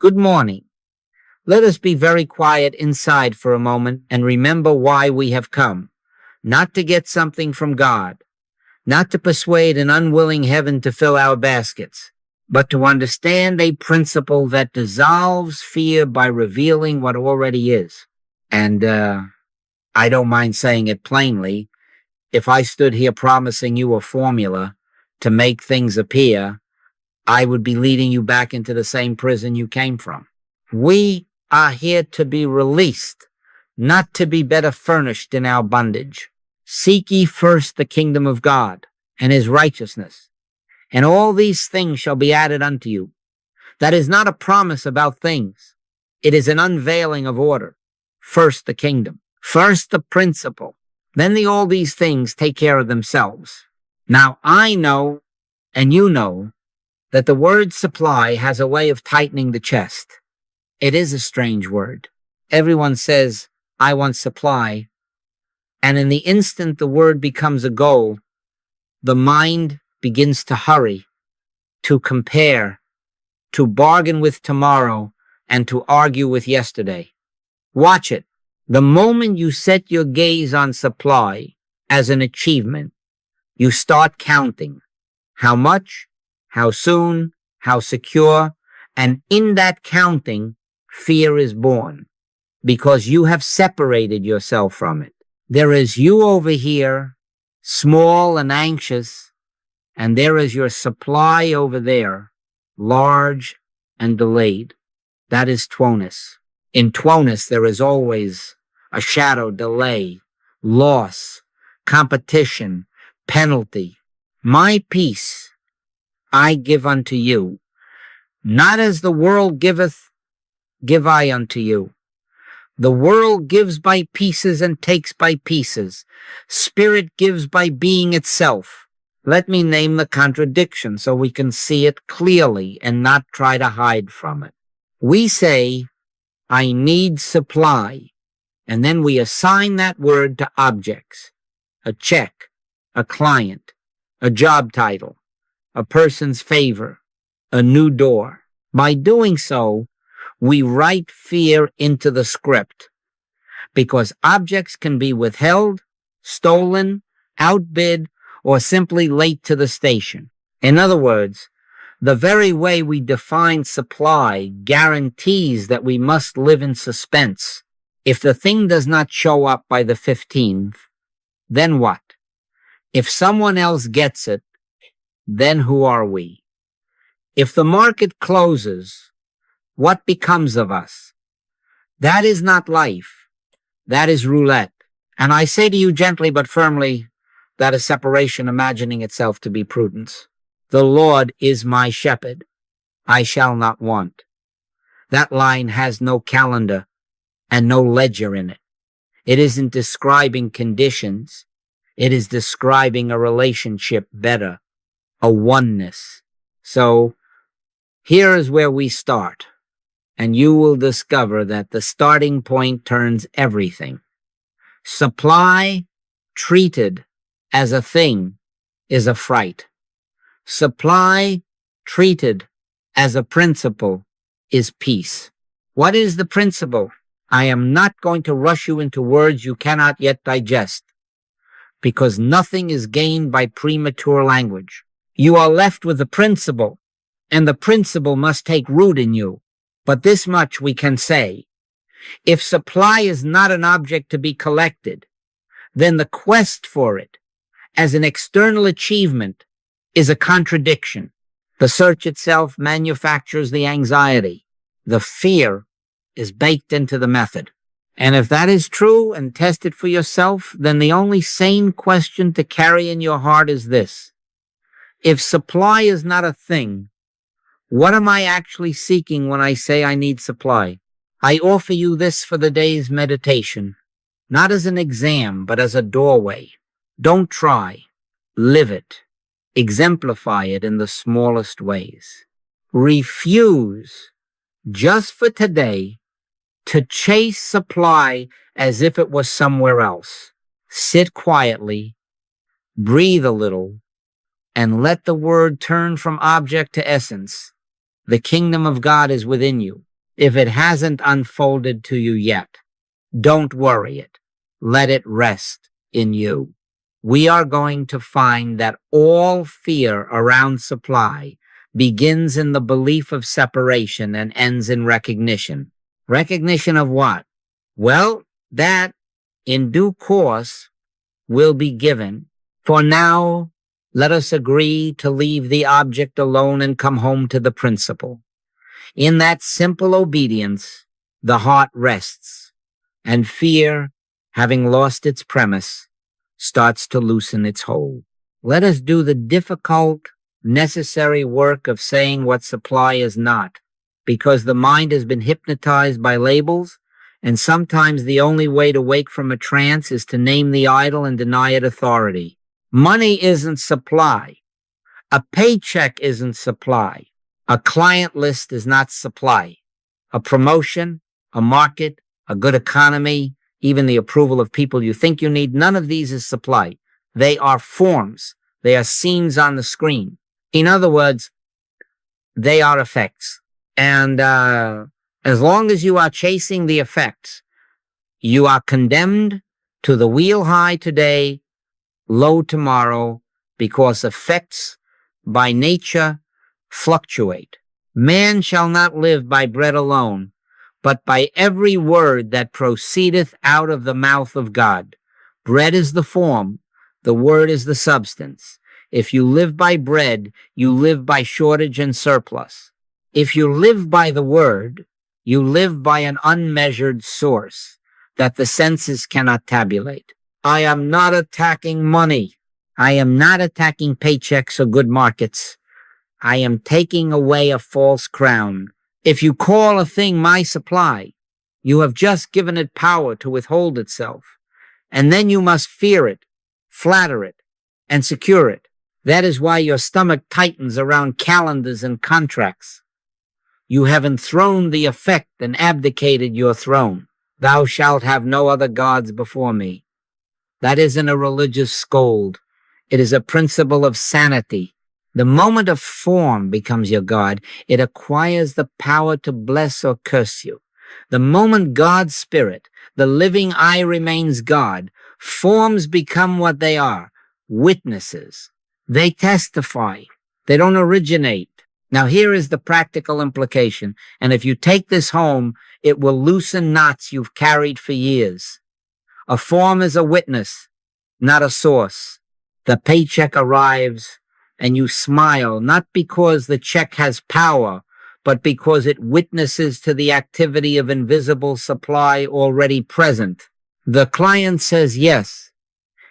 Good morning. Let us be very quiet inside for a moment and remember why we have come. Not to get something from God, not to persuade an unwilling heaven to fill our baskets, but to understand a principle that dissolves fear by revealing what already is. And I don't mind saying it plainly. If I stood here promising you a formula to make things appear, I would be leading you back into the same prison you came from. We are here to be released, not to be better furnished in our bondage. Seek ye first the kingdom of God and his righteousness, and all these things shall be added unto you. That is not a promise about things. It is an unveiling of order. First the kingdom, first the principle, then all these things take care of themselves. Now I know, and you know, that the word supply has a way of tightening the chest. It is a strange word. Everyone says, I want supply. And in the instant the word becomes a goal, the mind begins to hurry, to compare, to bargain with tomorrow, and to argue with yesterday. Watch it. The moment you set your gaze on supply as an achievement, you start counting. How much, how soon, how secure, and in that counting, fear is born because you have separated yourself from it. There is you over here, small and anxious, and there is your supply over there, large and delayed. That is Twonus. In Twonus, there is always a shadow, delay, loss, competition, penalty. My peace I give unto you, not as the world giveth, give I unto you. The world gives by pieces and takes by pieces. Spirit gives by being itself. Let me name the contradiction so we can see it clearly and not try to hide from it. We say, I need supply, and then we assign that word to objects, a check, a client, a job title, a person's favor, a new door. By doing so, we write fear into the script because objects can be withheld, stolen, outbid, or simply late to the station. In other words, the very way we define supply guarantees that we must live in suspense. If the thing does not show up by the 15th, then what? If someone else gets it, then who are we? If the market closes, what becomes of us? That is not life. That is roulette. And I say to you gently but firmly, that is separation imagining itself to be prudence. The Lord is my shepherd. I shall not want. That line has no calendar and no ledger in it. It isn't describing conditions. It is describing a relationship better, a oneness. So here is where we start, and you will discover that the starting point turns everything. Supply treated as a thing is a fright. Supply treated as a principle is peace. What is the principle? I am not going to rush you into words you cannot yet digest, because nothing is gained by premature language. You are left with the principle, and the principle must take root in you. But this much we can say. If supply is not an object to be collected, then the quest for it as an external achievement is a contradiction. The search itself manufactures the anxiety. The fear is baked into the method. And if that is true and test it for yourself, then the only sane question to carry in your heart is this. If supply is not a thing, what am I actually seeking when I say I need supply? I offer you this for the day's meditation, not as an exam, but as a doorway. Don't try. Live it. Exemplify it in the smallest ways. Refuse, just for today, to chase supply as if it was somewhere else. Sit quietly, breathe a little, and let the word turn from object to essence. The kingdom of God is within you. If it hasn't unfolded to you yet, don't worry it. Let it rest in you. We are going to find that all fear around supply begins in the belief of separation and ends in recognition. Recognition of what? Well, that in due course will be given. For now, let us agree to leave the object alone and come home to the principle. In that simple obedience, the heart rests, and fear, having lost its premise, starts to loosen its hold. Let us do the difficult, necessary work of saying what supply is not, because the mind has been hypnotized by labels, and sometimes the only way to wake from a trance is to name the idol and deny it authority. Money isn't supply. A paycheck isn't supply. A client list is not supply. A promotion, a market, a good economy, even the approval of people you think you need, none of these is supply. They are forms. They are scenes on the screen. In other words, they are effects. And as long as you are chasing the effects, you are condemned to the wheel high today, low tomorrow, because effects by nature fluctuate. Man shall not live by bread alone, but by every word that proceedeth out of the mouth of God. Bread is the form, the word is the substance. If you live by bread, you live by shortage and surplus. If you live by the word, you live by an unmeasured source that the senses cannot tabulate. I am not attacking money. I am not attacking paychecks or good markets. I am taking away a false crown. If you call a thing my supply, you have just given it power to withhold itself. And then you must fear it, flatter it, and secure it. That is why your stomach tightens around calendars and contracts. You have enthroned the effect and abdicated your throne. Thou shalt have no other gods before me. That isn't a religious scold. It is a principle of sanity. The moment a form becomes your God, it acquires the power to bless or curse you. The moment God's spirit, the living I, remains God, forms become what they are, witnesses. They testify. They don't originate. Now here is the practical implication, and if you take this home, it will loosen knots you've carried for years. A form is a witness, not a source. The paycheck arrives, and you smile, not because the check has power, but because it witnesses to the activity of invisible supply already present. The client says yes,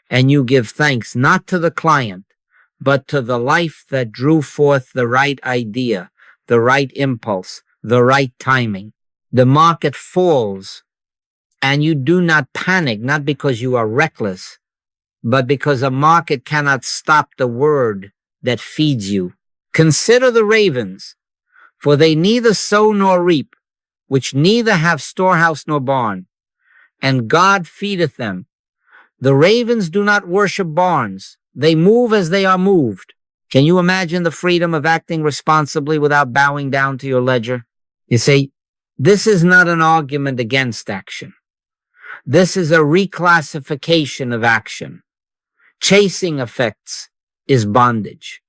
and you give thanks not to the client, but to the life that drew forth the right idea, the right impulse, the right timing. The market falls, and you do not panic, not because you are reckless, but because a market cannot stop the word that feeds you. Consider the ravens, for they neither sow nor reap, which neither have storehouse nor barn, and God feedeth them. The ravens do not worship barns. They move as they are moved. Can you imagine the freedom of acting responsibly without bowing down to your ledger? You see, this is not an argument against action. This is a reclassification of action. Chasing effects is bondage.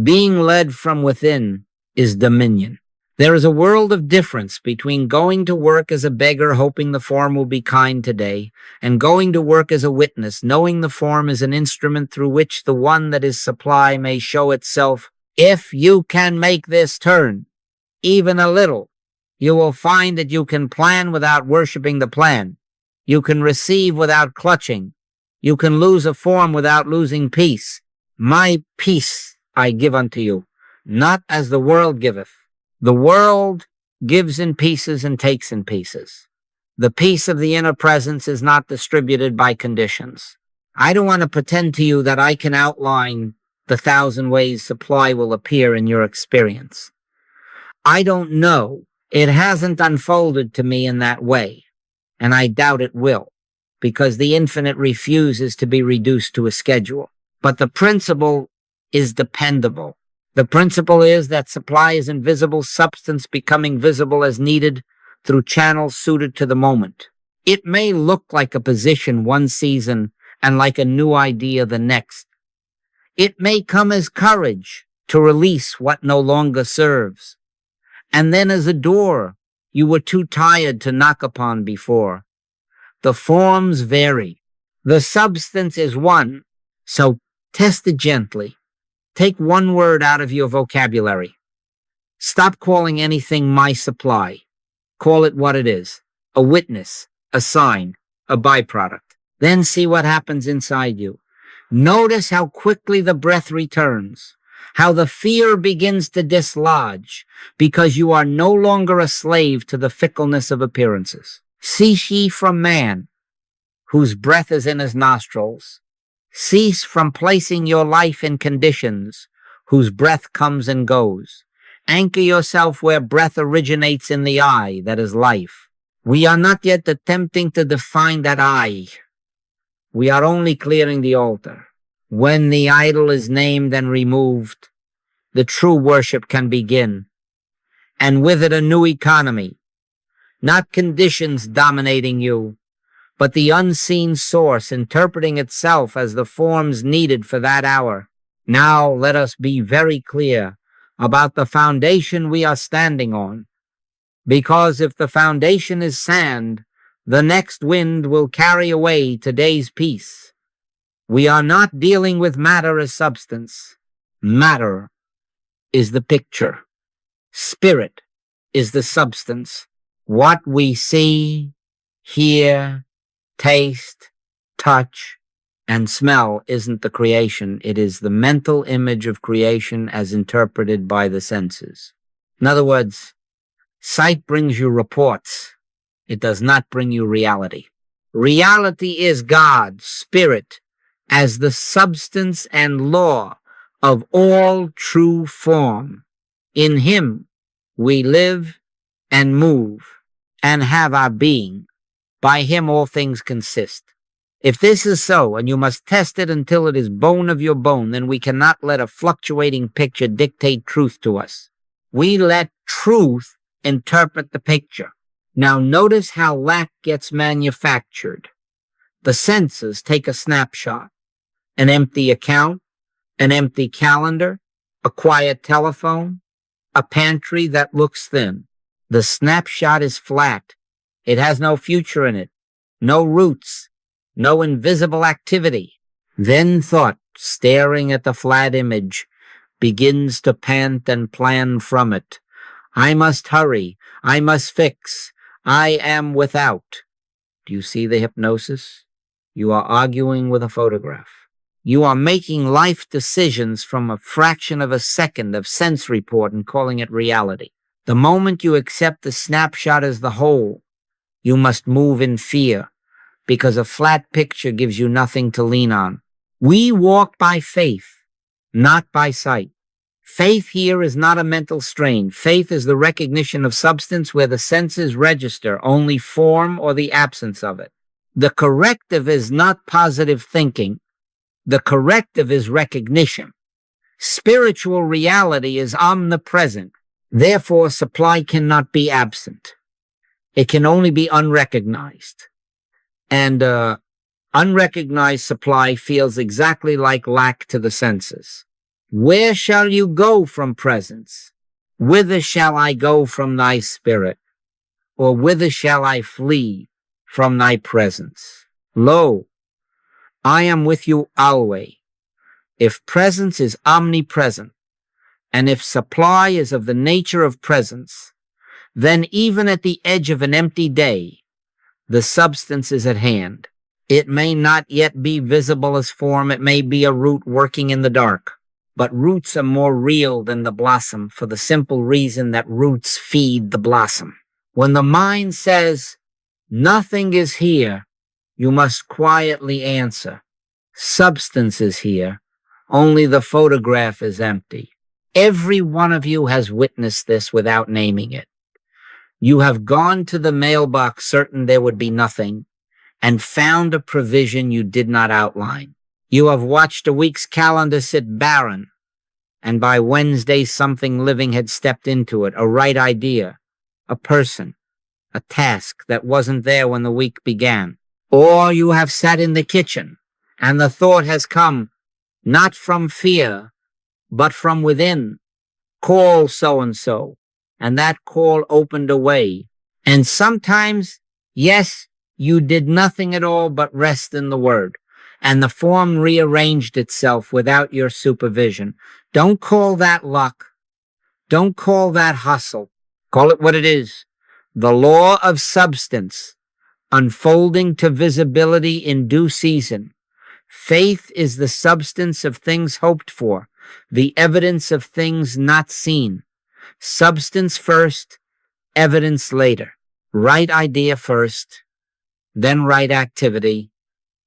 Being led from within is dominion. There is a world of difference between going to work as a beggar hoping the form will be kind today, and going to work as a witness, knowing the form is an instrument through which the one that is supply may show itself. If you can make this turn, even a little, you will find that you can plan without worshiping the plan. You can receive without clutching. You can lose a form without losing peace. My peace I give unto you, not as the world giveth. The world gives in pieces and takes in pieces. The peace of the inner presence is not distributed by conditions. I don't want to pretend to you that I can outline the 1,000 ways supply will appear in your experience. I don't know. It hasn't unfolded to me in that way, and I doubt it will, because the infinite refuses to be reduced to a schedule. But the principle is dependable. The principle is that supply is invisible, substance becoming visible as needed through channels suited to the moment. It may look like a position one season and like a new idea the next. It may come as courage to release what no longer serves, and then as a door you were too tired to knock upon before. The forms vary. The substance is one, so test it gently. Take one word out of your vocabulary. Stop calling anything my supply. Call it what it is: a witness, a sign, a byproduct. Then see what happens inside you. Notice how quickly the breath returns, how the fear begins to dislodge, because you are no longer a slave to the fickleness of appearances. Cease ye from man, whose breath is in his nostrils. Cease from placing your life in conditions whose breath comes and goes. Anchor yourself where breath originates in the I, that is life. We are not yet attempting to define that I. We are only clearing the altar. When the idol is named and removed, the true worship can begin, and with it a new economy. Not conditions dominating you, but the unseen source interpreting itself as the forms needed for that hour. Now let us be very clear about the foundation we are standing on, because if the foundation is sand, the next wind will carry away today's peace. We are not dealing with matter as substance. Matter is the picture. Spirit is the substance. What we see, hear, taste, touch, and smell isn't the creation. It is the mental image of creation as interpreted by the senses. In other words, sight brings you reports. It does not bring you reality. Reality is God, Spirit, as the substance and law of all true form. In Him we live and move and have our being. By Him all things consist. If this is so, and you must test it until it is bone of your bone, then we cannot let a fluctuating picture dictate truth to us. We let truth interpret the picture. Now notice how lack gets manufactured. The senses take a snapshot, an empty account, an empty calendar, a quiet telephone, a pantry that looks thin. The snapshot is flat. It has no future in it, no roots, no invisible activity. Then thought, staring at the flat image, begins to pant and plan from it. I must hurry. I must fix. I am without. Do you see the hypnosis? You are arguing with a photograph. You are making life decisions from a fraction of a second of sense report and calling it reality. The moment you accept the snapshot as the whole, you must move in fear, because a flat picture gives you nothing to lean on. We walk by faith, not by sight. Faith here is not a mental strain. Faith is the recognition of substance where the senses register only form or the absence of it. The corrective is not positive thinking. The corrective is recognition. Spiritual reality is omnipresent. Therefore, supply cannot be absent. It can only be unrecognized. And unrecognized supply feels exactly like lack to the senses. Where shall you go from presence? Whither shall I go from thy spirit? Or whither shall I flee from thy presence? Lo, I am with you always. If presence is omnipresent, and if supply is of the nature of presence, then even at the edge of an empty day, the substance is at hand. It may not yet be visible as form. It may be a root working in the dark. But roots are more real than the blossom for the simple reason that roots feed the blossom. When the mind says, nothing is here, you must quietly answer, substance is here, only the photograph is empty. Every one of you has witnessed this without naming it. You have gone to the mailbox certain there would be nothing, and found a provision you did not outline. You have watched a week's calendar sit barren, and by Wednesday something living had stepped into it, a right idea, a person, a task that wasn't there when the week began. Or you have sat in the kitchen, and the thought has come, not from fear, but from within. Call so-and-so, and that call opened a way. And sometimes, yes, you did nothing at all but rest in the Word, and the form rearranged itself without your supervision. Don't call that luck. Don't call that hustle. Call it what it is. The law of substance, unfolding to visibility in due season. Faith is the substance of things hoped for, the evidence of things not seen. Substance first, evidence later. Right idea first, then right activity,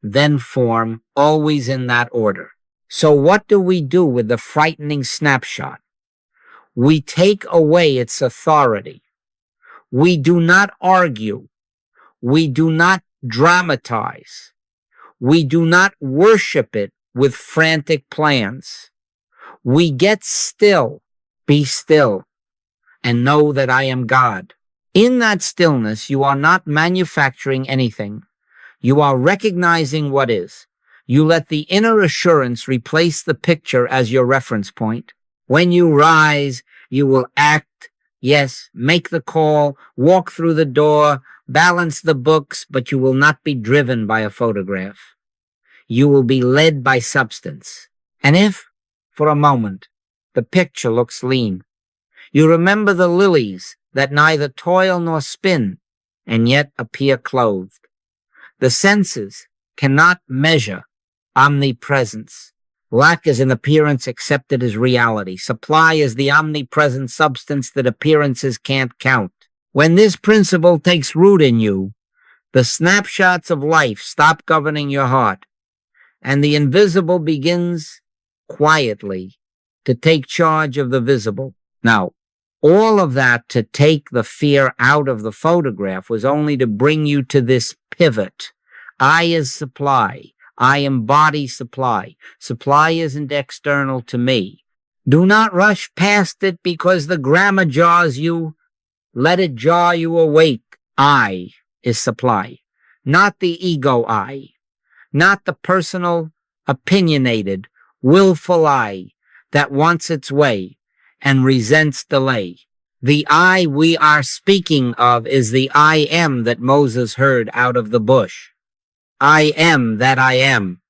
then form, always in that order. So what do we do with the frightening snapshot? We take away its authority. We do not argue. We do not dramatize. We do not worship it with frantic plans. We get still, be still, and know that I am God. In that stillness, you are not manufacturing anything. You are recognizing what is. You let the inner assurance replace the picture as your reference point. When you rise, you will act, yes, make the call, walk through the door, balance the books, but you will not be driven by a photograph. You will be led by substance. And if, for a moment, the picture looks lean, you remember the lilies that neither toil nor spin, and yet appear clothed. The senses cannot measure omnipresence. Lack is an appearance accepted as reality. Supply is the omnipresent substance that appearances can't count. When this principle takes root in you, the snapshots of life stop governing your heart, and the invisible begins quietly to take charge of the visible. Now, all of that to take the fear out of the photograph was only to bring you to this pivot. I is supply. I embody supply. Supply isn't external to me. Do not rush past it because the grammar jars you. Let it jar you awake. I is supply, not the ego I, not the personal, opinionated, willful I that wants its way and resents delay. The I we are speaking of is the I am that Moses heard out of the bush. I am that I am.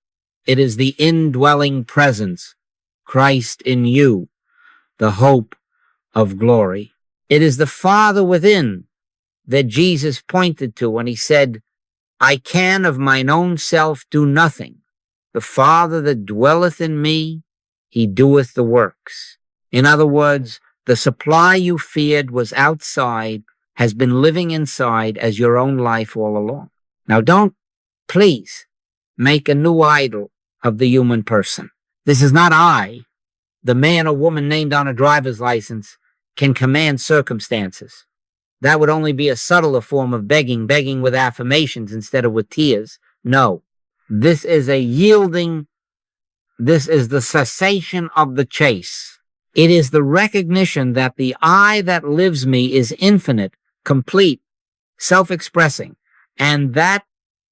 It is the indwelling presence, Christ in you, the hope of glory. It is the Father within that Jesus pointed to when he said, I can of mine own self do nothing. The Father that dwelleth in me, he doeth the works. In other words, the supply you feared was outside, has been living inside as your own life all along. Now don't, please, make a new idol of the human person. This is not I, the man or woman named on a driver's license, can command circumstances. That would only be a subtler form of begging with affirmations instead of with tears. No, this is a yielding, this is the cessation of the chase. It is the recognition that the I that lives me is infinite, complete, self-expressing, and that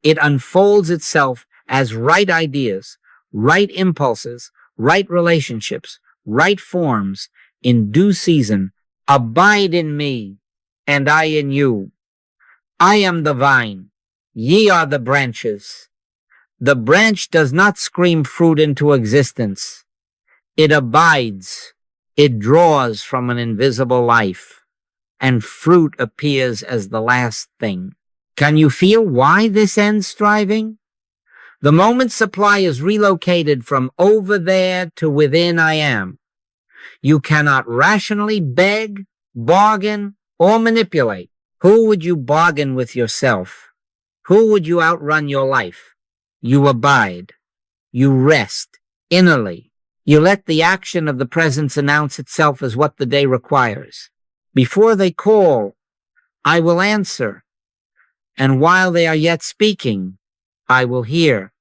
it unfolds itself as right ideas, right impulses, right relationships, right forms in due season. Abide in me, and I in you. I am the vine, ye are the branches. The branch does not scream fruit into existence. It abides. It draws from an invisible life, and fruit appears as the last thing. Can you feel why this ends striving? The moment supply is relocated from over there to within I am, you cannot rationally beg, bargain, or manipulate. Who would you bargain with yourself? Who would you outrun your life? You abide. You rest innerly. You let the action of the presence announce itself as what the day requires. Before they call, I will answer. And while they are yet speaking, I will hear.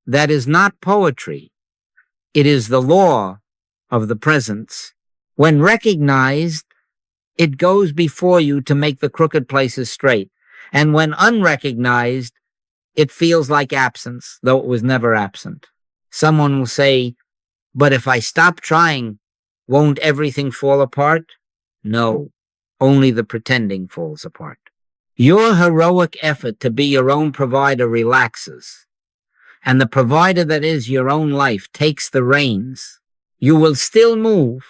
That is not poetry. It is the law of the presence. When recognized, it goes before you to make the crooked places straight. And when unrecognized, it feels like absence, though it was never absent. Someone will say, but if I stop trying, won't everything fall apart? No, only the pretending falls apart. Your heroic effort to be your own provider relaxes, and the provider that is your own life takes the reins. You will still move,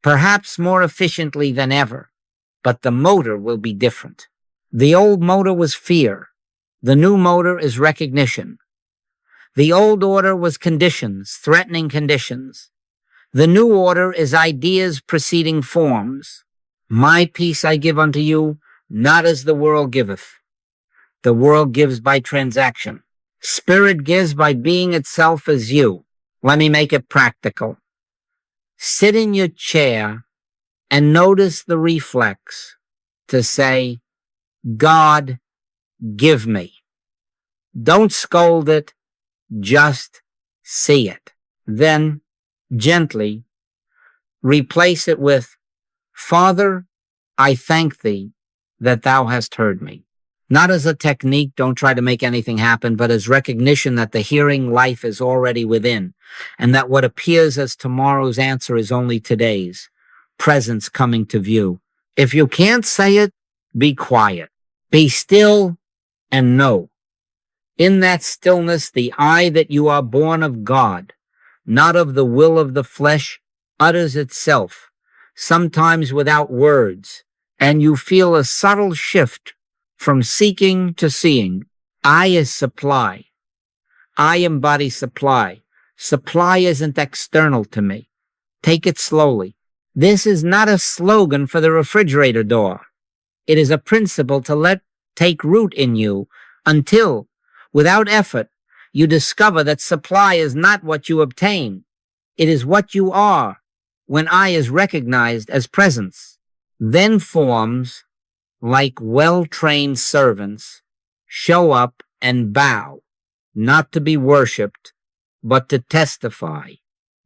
perhaps more efficiently than ever, but the motor will be different. The old motor was fear. The new motor is recognition. The old order was conditions, threatening conditions. The new order is ideas preceding forms. My peace I give unto you, not as the world giveth. The world gives by transaction. Spirit gives by being itself as you. Let me make it practical. Sit in your chair and notice the reflex to say, God, give me. Don't scold it, just see it. Then, gently, replace it with, Father, I thank thee that thou hast heard me. Not as a technique, don't try to make anything happen, but as recognition that the hearing life is already within, and that what appears as tomorrow's answer is only today's presence coming to view. If you can't say it, be quiet. Be still and know. In that stillness, the I that you are born of God, not of the will of the flesh, utters itself, sometimes without words, and you feel a subtle shift from seeking to seeing. I is supply. I embody supply. Supply isn't external to me. Take it slowly. This is not a slogan for the refrigerator door. It is a principle to let take root in you until, without effort, you discover that supply is not what you obtain. It is what you are when I is recognized as presence. Then forms, like well-trained servants, show up and bow, not to be worshipped, but to testify.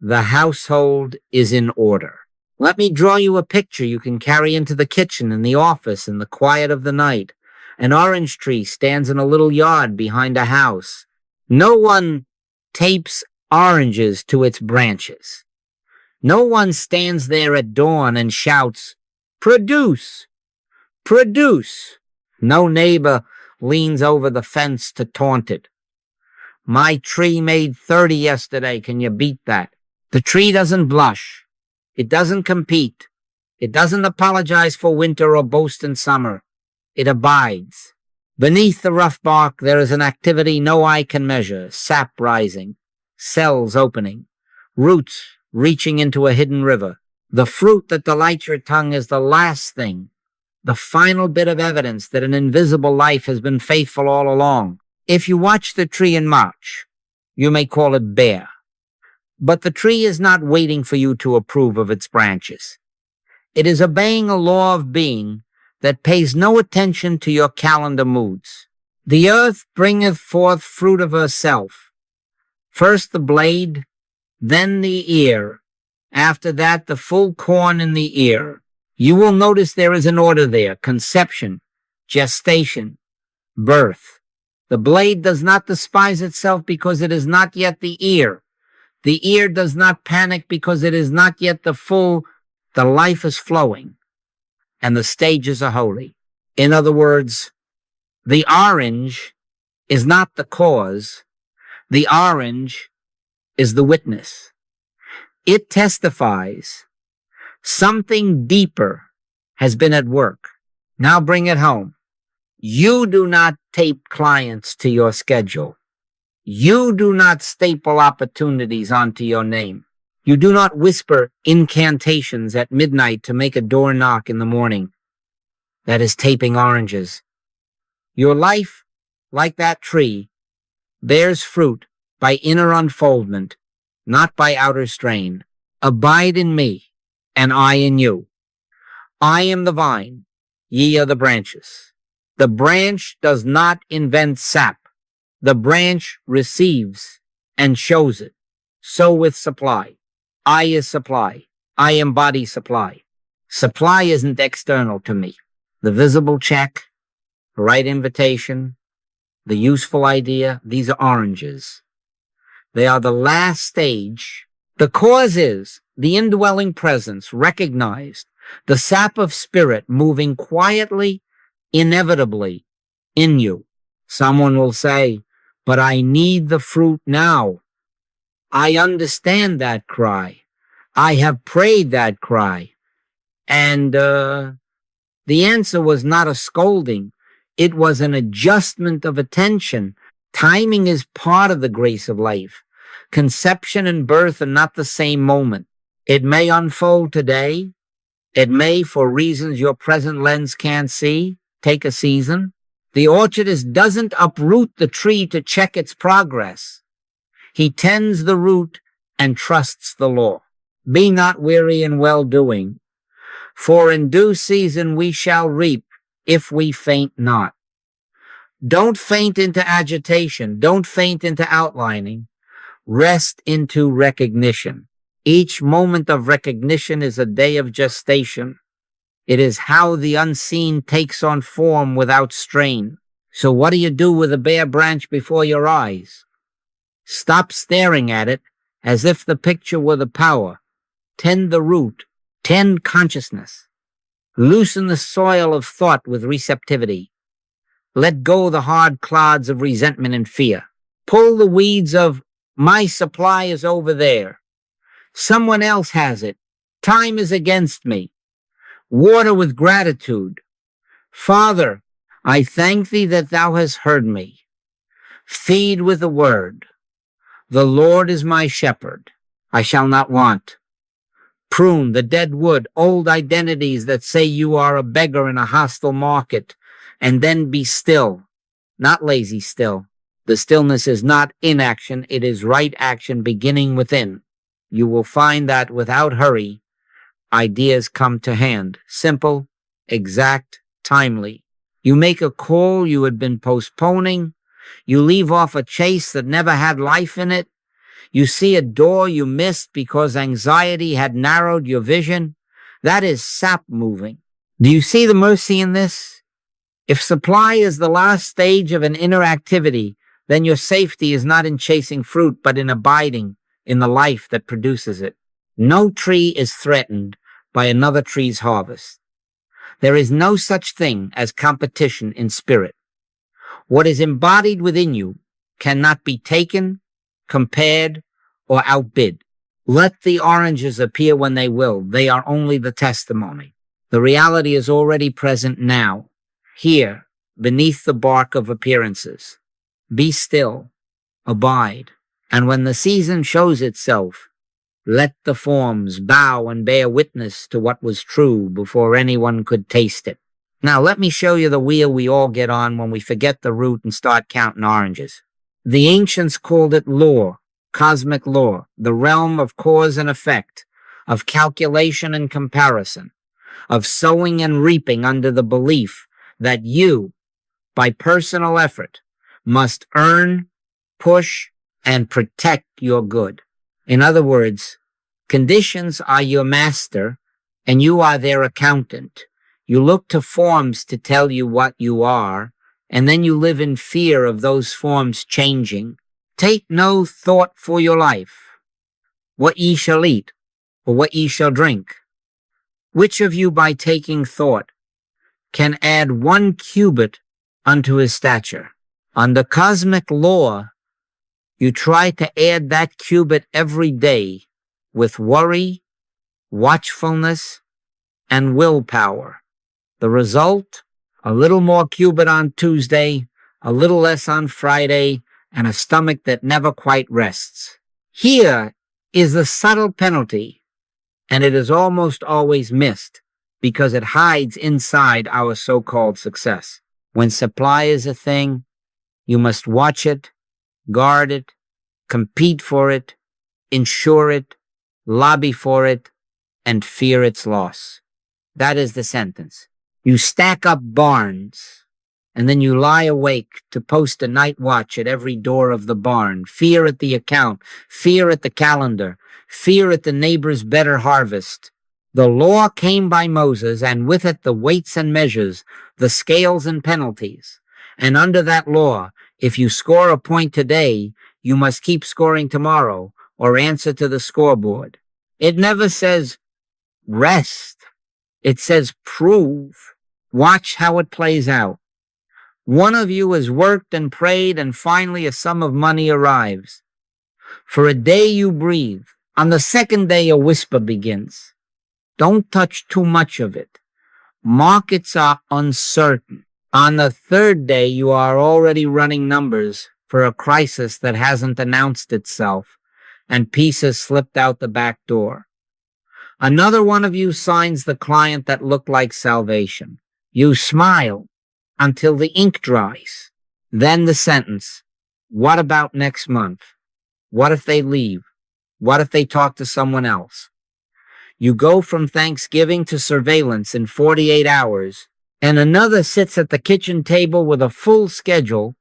The household is in order. Let me draw you a picture you can carry into the kitchen, in the office, in the quiet of the night. An orange tree stands in a little yard behind a house. No one tapes oranges to its branches. No one stands there at dawn and shouts, "Produce! Produce!" No neighbor leans over the fence to taunt it. My tree made 30 yesterday. Can you beat that? The tree doesn't blush. It doesn't compete. It doesn't apologize for winter or boast in summer. It abides. Beneath the rough bark, there is an activity no eye can measure, sap rising, cells opening, roots reaching into a hidden river. The fruit that delights your tongue is the last thing, the final bit of evidence that an invisible life has been faithful all along. If you watch the tree in March, you may call it bare. But the tree is not waiting for you to approve of its branches. It is obeying a law of being that pays no attention to your calendar moods. The earth bringeth forth fruit of herself. First the blade, then the ear. After that, the full corn in the ear. You will notice there is an order there: conception, gestation, birth. The blade does not despise itself because it is not yet the ear. The ear does not panic because it is not yet the full. The life is flowing, and the stages are holy. In other words, the orange is not the cause. The orange is the witness. It testifies something deeper has been at work. Now bring it home. You do not tape clients to your schedule. You do not staple opportunities onto your name. You do not whisper incantations at midnight to make a door knock in the morning. That is taping oranges. Your life, like that tree, bears fruit by inner unfoldment, not by outer strain. Abide in me, and I in you. I am the vine, ye are the branches. The branch does not invent sap. The branch receives and shows it. So with supply. I is supply. I embody supply. Supply isn't external to me. The visible check, the right invitation, the useful idea, these are oranges. They are the last stage. The cause is the indwelling presence recognized, the sap of spirit moving quietly, inevitably in you. Someone will say, but I need the fruit now. I understand that cry. I have prayed that cry. And the answer was not a scolding. It was an adjustment of attention. Timing is part of the grace of life. Conception and birth are not the same moment. It may unfold today. It may, for reasons your present lens can't see, take a season. The orchardist doesn't uproot the tree to check its progress. He tends the root and trusts the law. Be not weary in well-doing, for in due season we shall reap if we faint not. Don't faint into agitation. Don't faint into outlining. Rest into recognition. Each moment of recognition is a day of gestation. It is how the unseen takes on form without strain. So what do you do with a bare branch before your eyes? Stop staring at it as if the picture were the power. Tend the root. Tend consciousness. Loosen the soil of thought with receptivity. Let go the hard clods of resentment and fear. Pull the weeds of my supply is over there. Someone else has it. Time is against me. Water with gratitude. Father, I thank thee that thou hast heard me. Feed with the word. The Lord is my shepherd. I shall not want. Prune the dead wood, old identities that say you are a beggar in a hostile market, and then be still, not lazy still. The stillness is not inaction, it is right action beginning within. You will find that without hurry, ideas come to hand. Simple, exact, timely. You make a call you had been postponing. You leave off a chase that never had life in it. You see a door you missed because anxiety had narrowed your vision. That is sap moving. Do you see the mercy in this? If supply is the last stage of an inner activity, then your safety is not in chasing fruit, but in abiding in the life that produces it. No tree is threatened by another tree's harvest. There is no such thing as competition in spirit. What is embodied within you cannot be taken, compared, or outbid. Let the oranges appear when they will. They are only the testimony. The reality is already present now, here, beneath the bark of appearances. Be still, abide, and when the season shows itself, let the forms bow and bear witness to what was true before anyone could taste it. Now let me show you the wheel we all get on when we forget the root and start counting oranges. The ancients called it law, cosmic law, the realm of cause and effect, of calculation and comparison, of sowing and reaping under the belief that you, by personal effort, must earn, push, and protect your good. In other words, conditions are your master and you are their accountant. You look to forms to tell you what you are, and then you live in fear of those forms changing. Take no thought for your life, what ye shall eat, or what ye shall drink. Which of you by taking thought can add 1 cubit unto his stature? Under cosmic law, you try to add that cubit every day with worry, watchfulness, and willpower. The result, a little more cubit on Tuesday, a little less on Friday, and a stomach that never quite rests. Here is the subtle penalty, and it is almost always missed because it hides inside our so-called success. When supply is a thing, you must watch it, guard it, compete for it, insure it, lobby for it, and fear its loss. That is the sentence. You stack up barns, and then you lie awake to post a night watch at every door of the barn. Fear at the account, fear at the calendar, fear at the neighbor's better harvest. The law came by Moses, and with it the weights and measures, the scales and penalties. And under that law, if you score a point today, you must keep scoring tomorrow or answer to the scoreboard. It never says rest. It says prove. Watch how it plays out. One of you has worked and prayed, and finally a sum of money arrives. For a day you breathe. On the second day, a whisper begins. Don't touch too much of it. Markets are uncertain. On the third day, you are already running numbers for a crisis that hasn't announced itself, and peace has slipped out the back door. Another one of you signs the client that looked like salvation. You smile until the ink dries. Then the sentence, what about next month? What if they leave? What if they talk to someone else? You go from Thanksgiving to surveillance in 48 hours, and another sits at the kitchen table with a full schedule,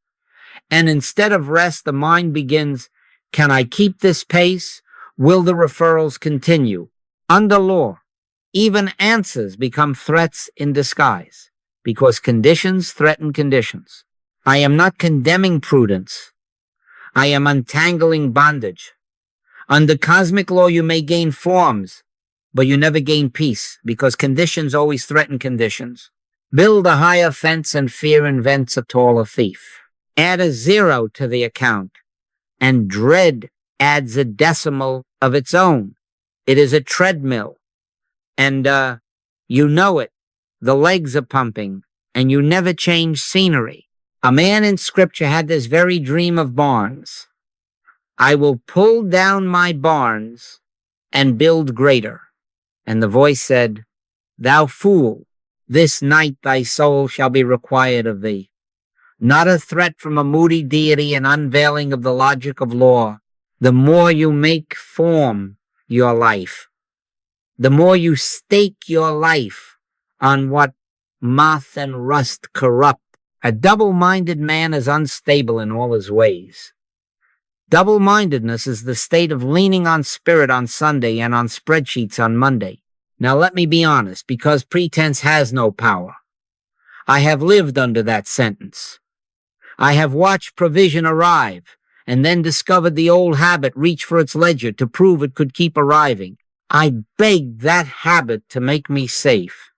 and instead of rest, the mind begins, can I keep this pace? Will the referrals continue? Under law, even answers become threats in disguise, because conditions threaten conditions. I am not condemning prudence. I am untangling bondage. Under cosmic law, you may gain forms, but you never gain peace, because conditions always threaten conditions. Build a higher fence and fear invents a taller thief. Add a zero to the account, and dread adds a decimal of its own. It is a treadmill, and you know it. The legs are pumping, and you never change scenery. A man in scripture had this very dream of barns. I will pull down my barns and build greater. And the voice said, thou fool, this night thy soul shall be required of thee. Not a threat from a moody deity, an unveiling of the logic of law. The more you make form your life, the more you stake your life on what moth and rust corrupt. A double-minded man is unstable in all his ways. Double-mindedness is the state of leaning on spirit on Sunday and on spreadsheets on Monday. Now let me be honest, because pretense has no power. I have lived under that sentence. I have watched provision arrive and then discovered the old habit reach for its ledger to prove it could keep arriving. I begged that habit to make me safe.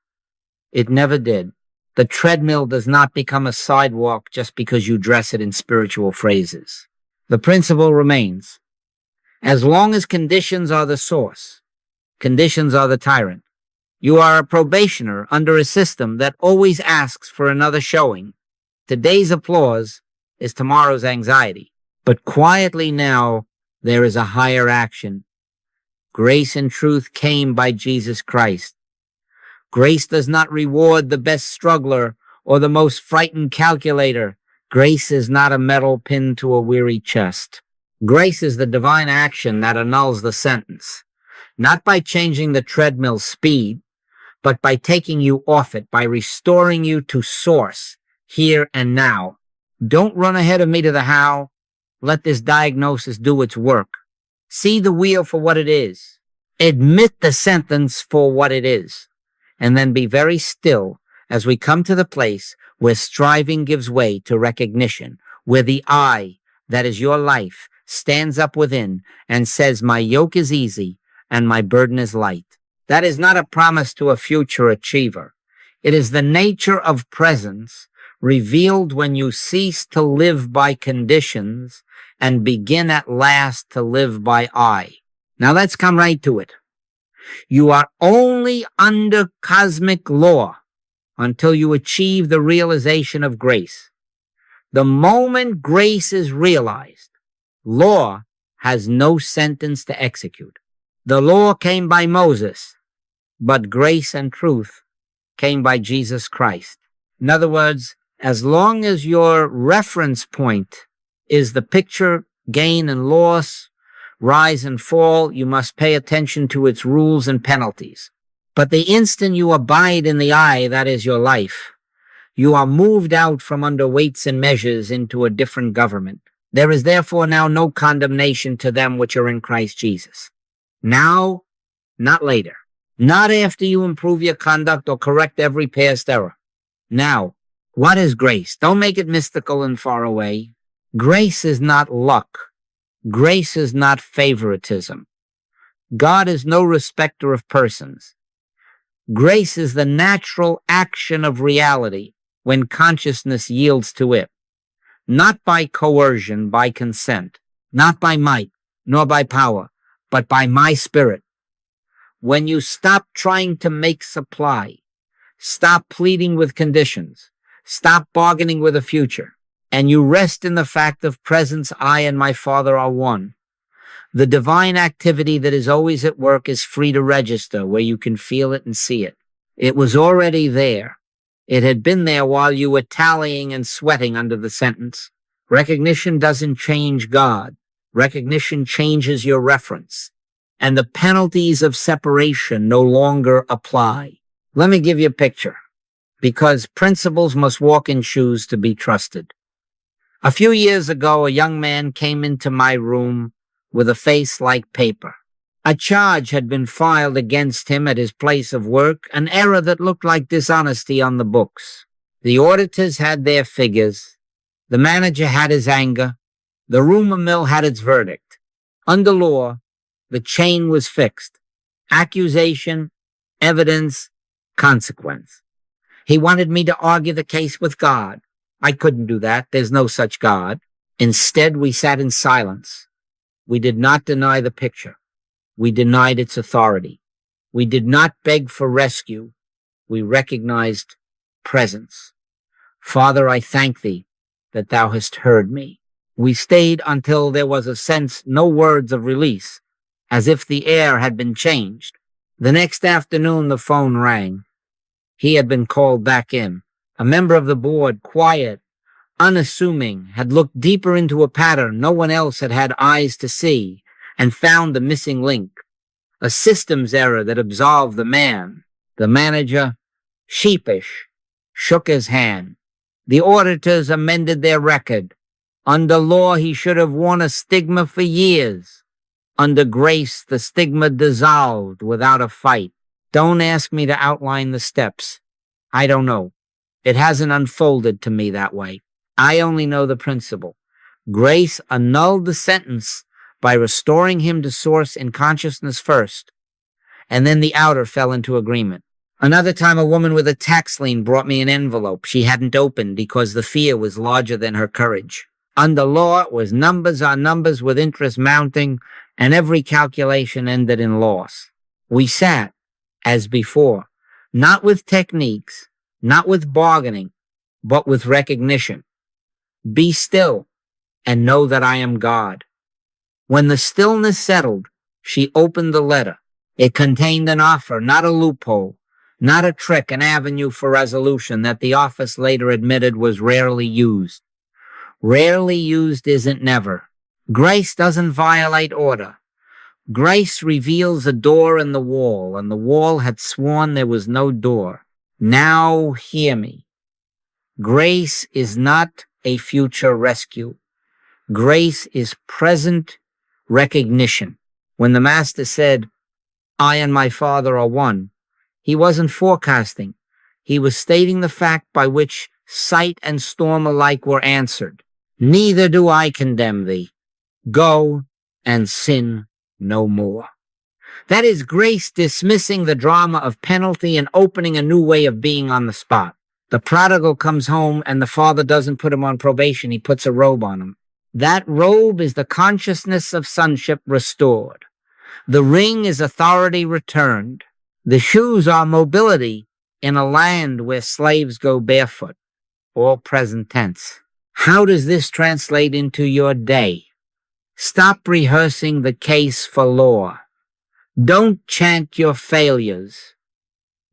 It never did. The treadmill does not become a sidewalk just because you dress it in spiritual phrases. The principle remains. As long as conditions are the source, conditions are the tyrant. You are a probationer under a system that always asks for another showing. Today's applause is tomorrow's anxiety. But quietly now, there is a higher action. Grace and truth came by Jesus Christ. Grace does not reward the best struggler or the most frightened calculator. Grace is not a medal pinned to a weary chest. Grace is the divine action that annuls the sentence, not by changing the treadmill's speed, but by taking you off it, by restoring you to source, here and now. Don't run ahead of me to the how. Let this diagnosis do its work. See the wheel for what it is. Admit the sentence for what it is. And then be very still as we come to the place where striving gives way to recognition, where the I, that is your life, stands up within and says, my yoke is easy and my burden is light. That is not a promise to a future achiever. It is the nature of presence revealed when you cease to live by conditions and begin at last to live by I. Now let's come right to it. You are only under cosmic law until you achieve the realization of grace. The moment grace is realized, law has no sentence to execute. The law came by Moses, but grace and truth came by Jesus Christ. In other words, as long as your reference point is the picture, gain and loss, rise and fall, you must pay attention to its rules and penalties. But the instant you abide in the I, that is your life, you are moved out from under weights and measures into a different government. There is therefore now no condemnation to them which are in Christ Jesus. Now, not later. Not after you improve your conduct or correct every past error. Now, what is grace? Don't make it mystical and far away. Grace is not luck. Grace is not favoritism. God is no respecter of persons. Grace is the natural action of reality when consciousness yields to it. Not by coercion, by consent. Not by might, nor by power, but by my spirit. When you stop trying to make supply, stop pleading with conditions, stop bargaining with the future, and you rest in the fact of presence, I and my Father are one. The divine activity that is always at work is free to register where you can feel it and see it. It was already there. It had been there while you were tallying and sweating under the sentence. Recognition doesn't change God. Recognition changes your reference. And the penalties of separation no longer apply. Let me give you a picture, because principles must walk in shoes to be trusted. A few years ago, a young man came into my room with a face like paper. A charge had been filed against him at his place of work, an error that looked like dishonesty on the books. The auditors had their figures. The manager had his anger. The rumor mill had its verdict. Under law, the chain was fixed. Accusation, evidence, consequence. He wanted me to argue the case with God. I couldn't do that. There's no such God. Instead, we sat in silence. We did not deny the picture. We denied its authority. We did not beg for rescue. We recognized presence. Father, I thank thee that thou hast heard me. We stayed until there was a sense, no words of release, as if the air had been changed. The next afternoon, the phone rang. He had been called back in. A member of the board, quiet, unassuming, had looked deeper into a pattern no one else had had eyes to see, and found the missing link. A systems error that absolved the man. The manager, sheepish, shook his hand. The auditors amended their record. Under law, he should have worn a stigma for years. Under grace, the stigma dissolved without a fight. Don't ask me to outline the steps. I don't know. It hasn't unfolded to me that way. I only know the principle. Grace annulled the sentence by restoring him to source in consciousness first, and then the outer fell into agreement. Another time, a woman with a tax lien brought me an envelope she hadn't opened because the fear was larger than her courage. Under law, it was numbers on numbers with interest mounting, and every calculation ended in loss. We sat, as before, not with techniques, not with bargaining, but with recognition. Be still and know that I am God. When the stillness settled, she opened the letter. It contained an offer, not a loophole, not a trick, an avenue for resolution that the office later admitted was rarely used. Rarely used isn't never. Grace doesn't violate order. Grace reveals a door in the wall, and the wall had sworn there was no door. Now hear me. Grace is not a future rescue. Grace is present recognition. When the Master said, I and my Father are one, he wasn't forecasting. He was stating the fact by which sight and storm alike were answered. Neither do I condemn thee. Go and sin no more. That is grace dismissing the drama of penalty and opening a new way of being on the spot. The prodigal comes home and the father doesn't put him on probation. He puts a robe on him. That robe is the consciousness of sonship restored. The ring is authority returned. The shoes are mobility in a land where slaves go barefoot. All present tense. How does this translate into your day? Stop rehearsing the case for law. Don't chant your failures.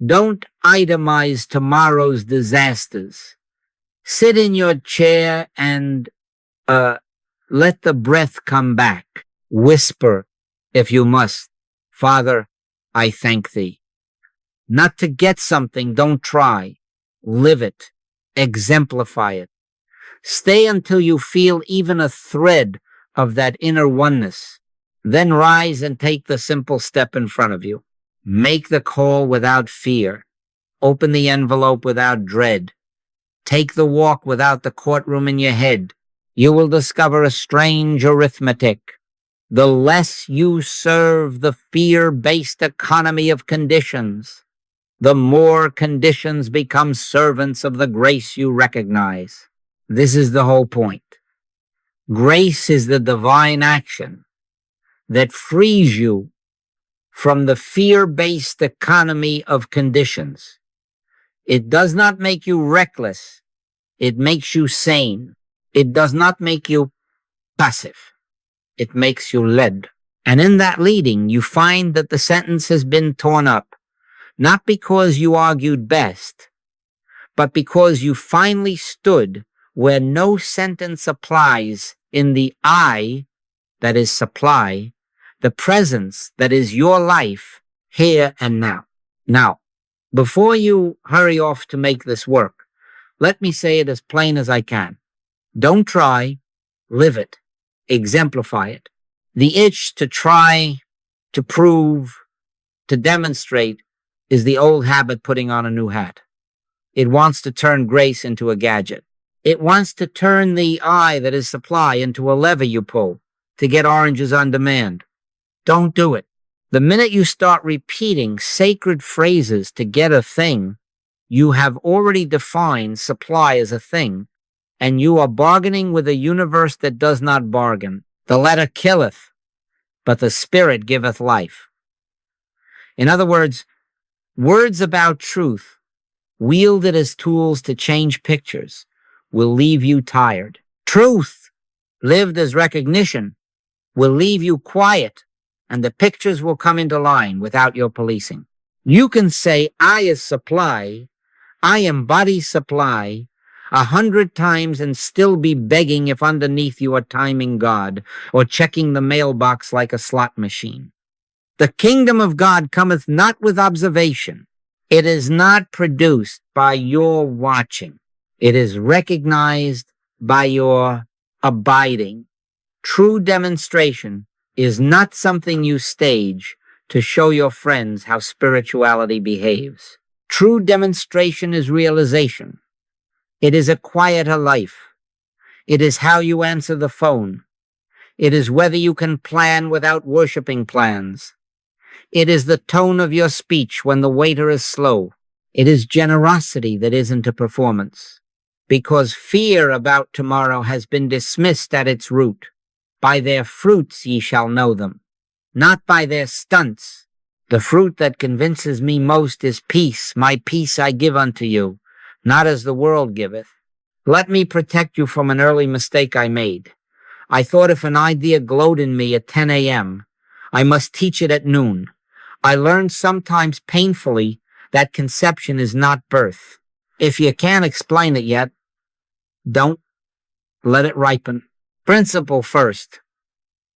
Don't itemize tomorrow's disasters. Sit in your chair and let the breath come back. Whisper, if you must, Father, I thank thee. Not to get something, don't try. Live it. Exemplify it. Stay until you feel even a thread of that inner oneness. Then rise and take the simple step in front of you. Make the call without fear. Open the envelope without dread. Take the walk without the courtroom in your head. You will discover a strange arithmetic. The less you serve the fear-based economy of conditions, the more conditions become servants of the grace you recognize. This is the whole point. Grace is the divine action that frees you from the fear-based economy of conditions. It does not make you reckless. It makes you sane. It does not make you passive. It makes you led. And in that leading, you find that the sentence has been torn up, not because you argued best, but because you finally stood where no sentence applies in the I, that is supply, the presence that is your life, here and now. Now, before you hurry off to make this work, let me say it as plain as I can. Don't try, live it, exemplify it. The itch to try, to prove, to demonstrate is the old habit putting on a new hat. It wants to turn grace into a gadget. It wants to turn the I that is supply into a lever you pull to get oranges on demand. Don't do it. The minute you start repeating sacred phrases to get a thing, you have already defined supply as a thing, and you are bargaining with a universe that does not bargain. The letter killeth, but the spirit giveth life. In other words, words about truth, wielded as tools to change pictures, will leave you tired. Truth, lived as recognition, will leave you quiet, and the pictures will come into line without your policing. You can say, I is supply, I embody supply, 100 times and still be begging if underneath you are timing God or checking the mailbox like a slot machine. The kingdom of God cometh not with observation. It is not produced by your watching. It is recognized by your abiding. True demonstration is not something you stage to show your friends how spirituality behaves. True demonstration is realization. It is a quieter life. It is how you answer the phone. It is whether you can plan without worshiping plans. It is the tone of your speech when the waiter is slow. It is generosity that isn't a performance. Because fear about tomorrow has been dismissed at its root. By their fruits ye shall know them, not by their stunts. The fruit that convinces me most is peace. My peace I give unto you, not as the world giveth. Let me protect you from an early mistake I made. I thought if an idea glowed in me at 10 a.m., I must teach it at noon. I learned sometimes painfully that conception is not birth. If you can't explain it yet, don't. Let it ripen. Principle first,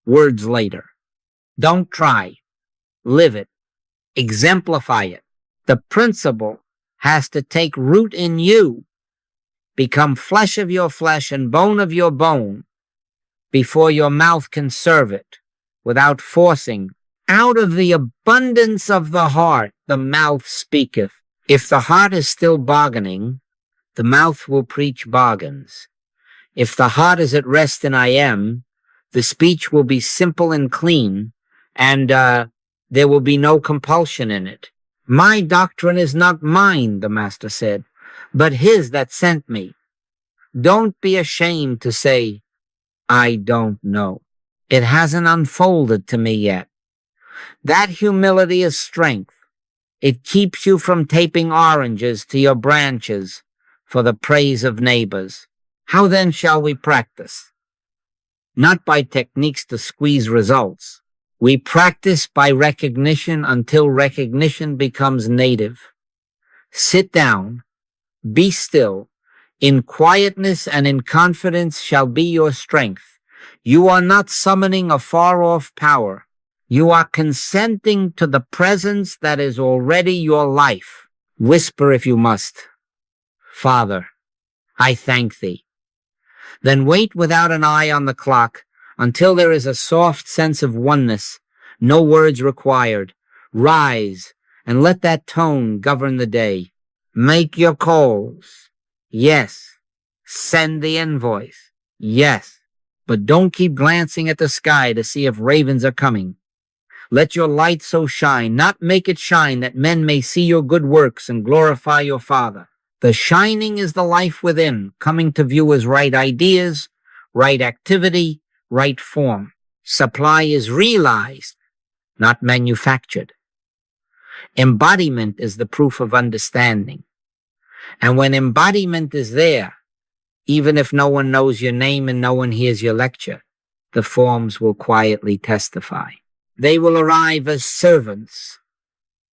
words later. Don't try. Live it. Exemplify it. The principle has to take root in you, become flesh of your flesh and bone of your bone, before your mouth can serve it, without forcing. Out of the abundance of the heart, the mouth speaketh. If the heart is still bargaining, the mouth will preach bargains. If the heart is at rest in I am, the speech will be simple and clean, and there will be no compulsion in it. My doctrine is not mine, the Master said, but his that sent me. Don't be ashamed to say, I don't know. It hasn't unfolded to me yet. That humility is strength. It keeps you from taping oranges to your branches for the praise of neighbors. How then shall we practice? Not by techniques to squeeze results. We practice by recognition until recognition becomes native. Sit down, be still. In quietness and in confidence shall be your strength. You are not summoning a far-off power. You are consenting to the presence that is already your life. Whisper if you must, Father, I thank thee. Then wait without an eye on the clock until there is a soft sense of oneness, no words required. Rise and let that tone govern the day. Make your calls. Yes. Send the invoice. Yes. But don't keep glancing at the sky to see if ravens are coming. Let your light so shine, not make it shine that men may see your good works and glorify your Father. The shining is the life within, coming to view as right ideas, right activity, right form. Supply is realized, not manufactured. Embodiment is the proof of understanding. And when embodiment is there, even if no one knows your name and no one hears your lecture, the forms will quietly testify. They will arrive as servants,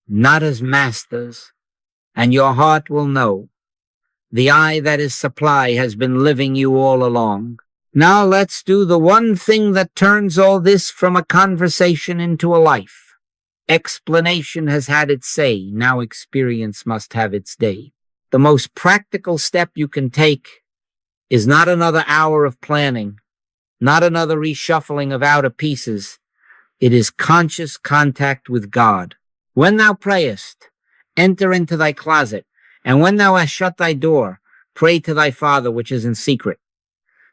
not as masters, and your heart will know. The I that is supply has been living you all along. Now let's do the one thing that turns all this from a conversation into a life. Explanation has had its say, now experience must have its day. The most practical step you can take is not another hour of planning, not another reshuffling of outer pieces. It is conscious contact with God. When thou prayest, enter into thy closet, and when thou hast shut thy door, pray to thy Father which is in secret.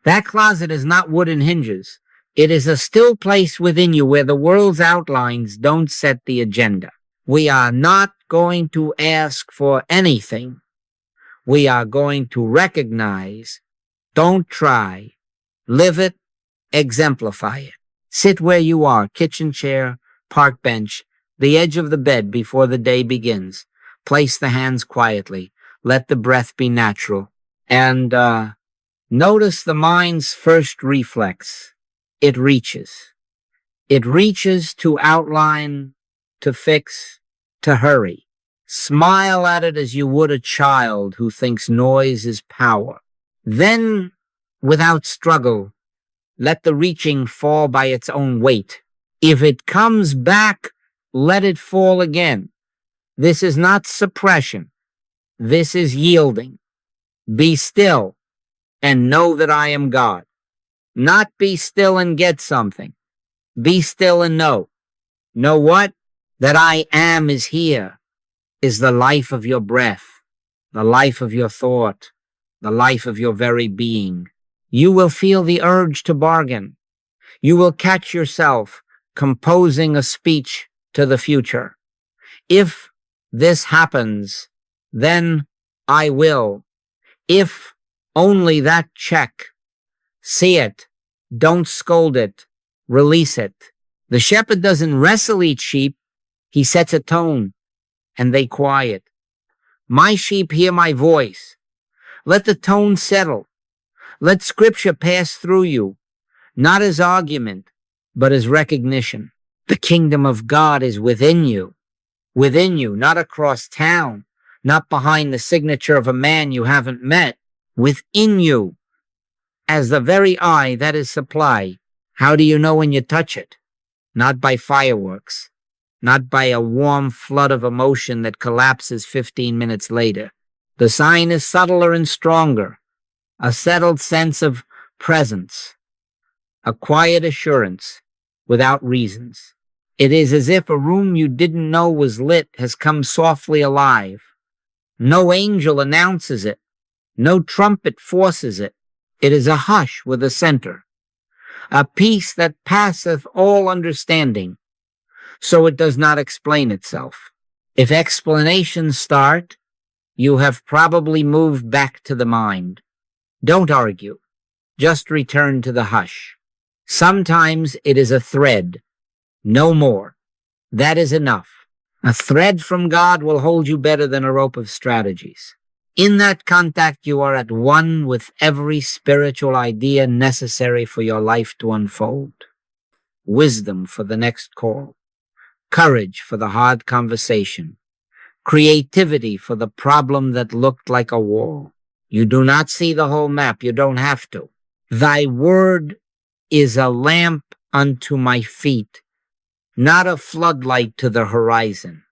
That closet is not wooden hinges. It is a still place within you where the world's outlines don't set the agenda. We are not going to ask for anything. We are going to recognize, don't try, live it, exemplify it. Sit where you are, kitchen chair, park bench, the edge of the bed before the day begins. Place the hands quietly. Let the breath be natural. And notice the mind's first reflex. It reaches. It reaches to outline, to fix, to hurry. Smile at it as you would a child who thinks noise is power. Then, without struggle, let the reaching fall by its own weight. If it comes back, let it fall again. This is not suppression. This is yielding. Be still and know that I am God. Not be still and get something. Be still and know. Know what? That I am is here, is the life of your breath, the life of your thought, the life of your very being. You will feel the urge to bargain. You will catch yourself composing a speech to the future. If this happens, then I will. If only that check. See it. Don't scold it. Release it. The shepherd doesn't wrestle each sheep. He sets a tone, and they quiet. My sheep hear my voice. Let the tone settle. Let scripture pass through you, not as argument, but as recognition. The kingdom of God is within you, not across town, not behind the signature of a man you haven't met, within you, as the very eye that is supply. How do you know when you touch it? Not by fireworks, not by a warm flood of emotion that collapses 15 minutes later. The sign is subtler and stronger. A settled sense of presence, a quiet assurance without reasons. It is as if a room you didn't know was lit has come softly alive. No angel announces it. No trumpet forces it. It is a hush with a center, a peace that passeth all understanding, so it does not explain itself. If explanations start, you have probably moved back to the mind. Don't argue. Just return to the hush. Sometimes it is a thread. No more. That is enough. A thread from God will hold you better than a rope of strategies. In that contact, you are at one with every spiritual idea necessary for your life to unfold. Wisdom for the next call. Courage for the hard conversation. Creativity for the problem that looked like a wall. You do not see the whole map. You don't have to. Thy word is a lamp unto my feet, not a floodlight to the horizon.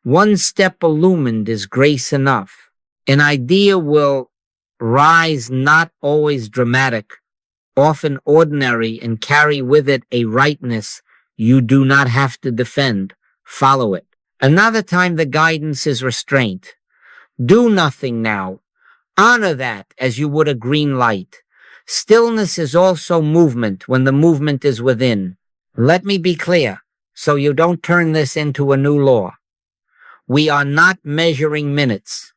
One step illumined is grace enough. An idea will rise not always dramatic, often ordinary, and carry with it a rightness you do not have to defend. Follow it. Another time the guidance is restraint. Do nothing now. Honor that as you would a green light. Stillness is also movement when the movement is within. Let me be clear, so you don't turn this into a new law. We are not measuring minutes.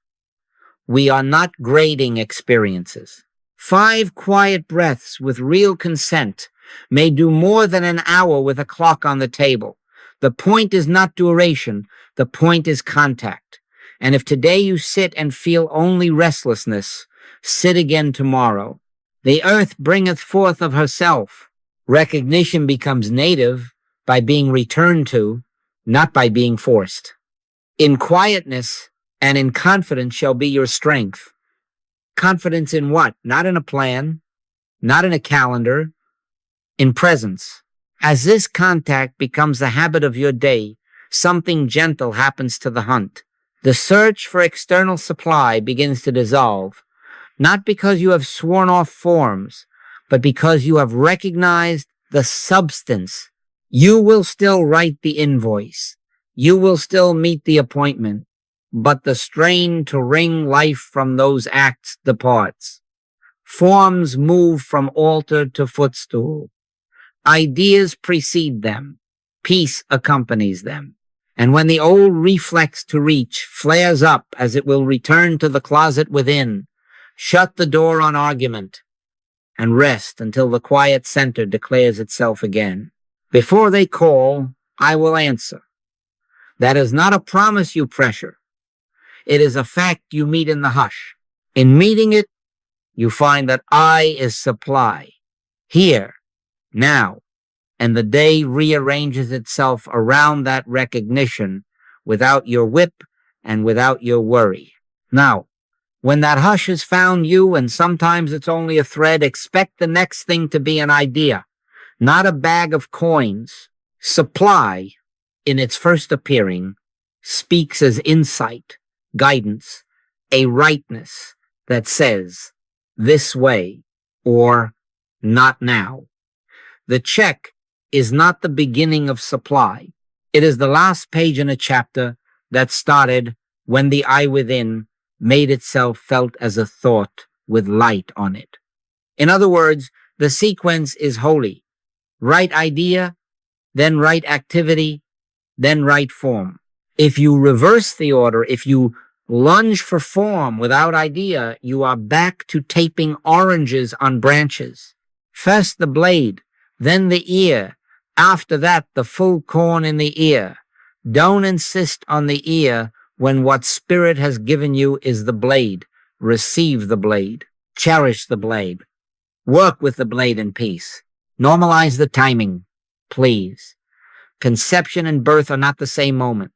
We are not grading experiences. 5 quiet breaths with real consent may do more than an hour with a clock on the table. The point is not duration. The point is contact. And if today you sit and feel only restlessness, sit again tomorrow. The earth bringeth forth of herself. Recognition becomes native by being returned to, not by being forced. In quietness and in confidence shall be your strength. Confidence in what? Not in a plan, not in a calendar, in presence. As this contact becomes the habit of your day, something gentle happens to the hunt. The search for external supply begins to dissolve, not because you have sworn off forms, but because you have recognized the substance. You will still write the invoice. You will still meet the appointment, but the strain to wring life from those acts departs. Forms move from altar to footstool. Ideas precede them. Peace accompanies them. And when the old reflex to reach flares up as it will return to the closet within, shut the door on argument and rest until the quiet center declares itself again. Before they call, I will answer. That is not a promise you pressure. It is a fact you meet in the hush. In meeting it, you find that I is supply. Here, now, and the day rearranges itself around that recognition without your whip and without your worry. Now, when that hush has found you, and sometimes it's only a thread, expect the next thing to be an idea, not a bag of coins. Supply, in its first appearing, speaks as insight, guidance, a rightness that says, this way, or not now. The check is not the beginning of supply. It is the last page in a chapter that started when the I within made itself felt as a thought with light on it. In other words, the sequence is holy. Right idea, then right activity, then right form. If you reverse the order, if you lunge for form without idea, you are back to taping oranges on branches. First the blade, then the ear. After that, the full corn in the ear. Don't insist on the ear when what spirit has given you is the blade. Receive the blade. Cherish the blade. Work with the blade in peace. Normalize the timing, please. Conception and birth are not the same moment.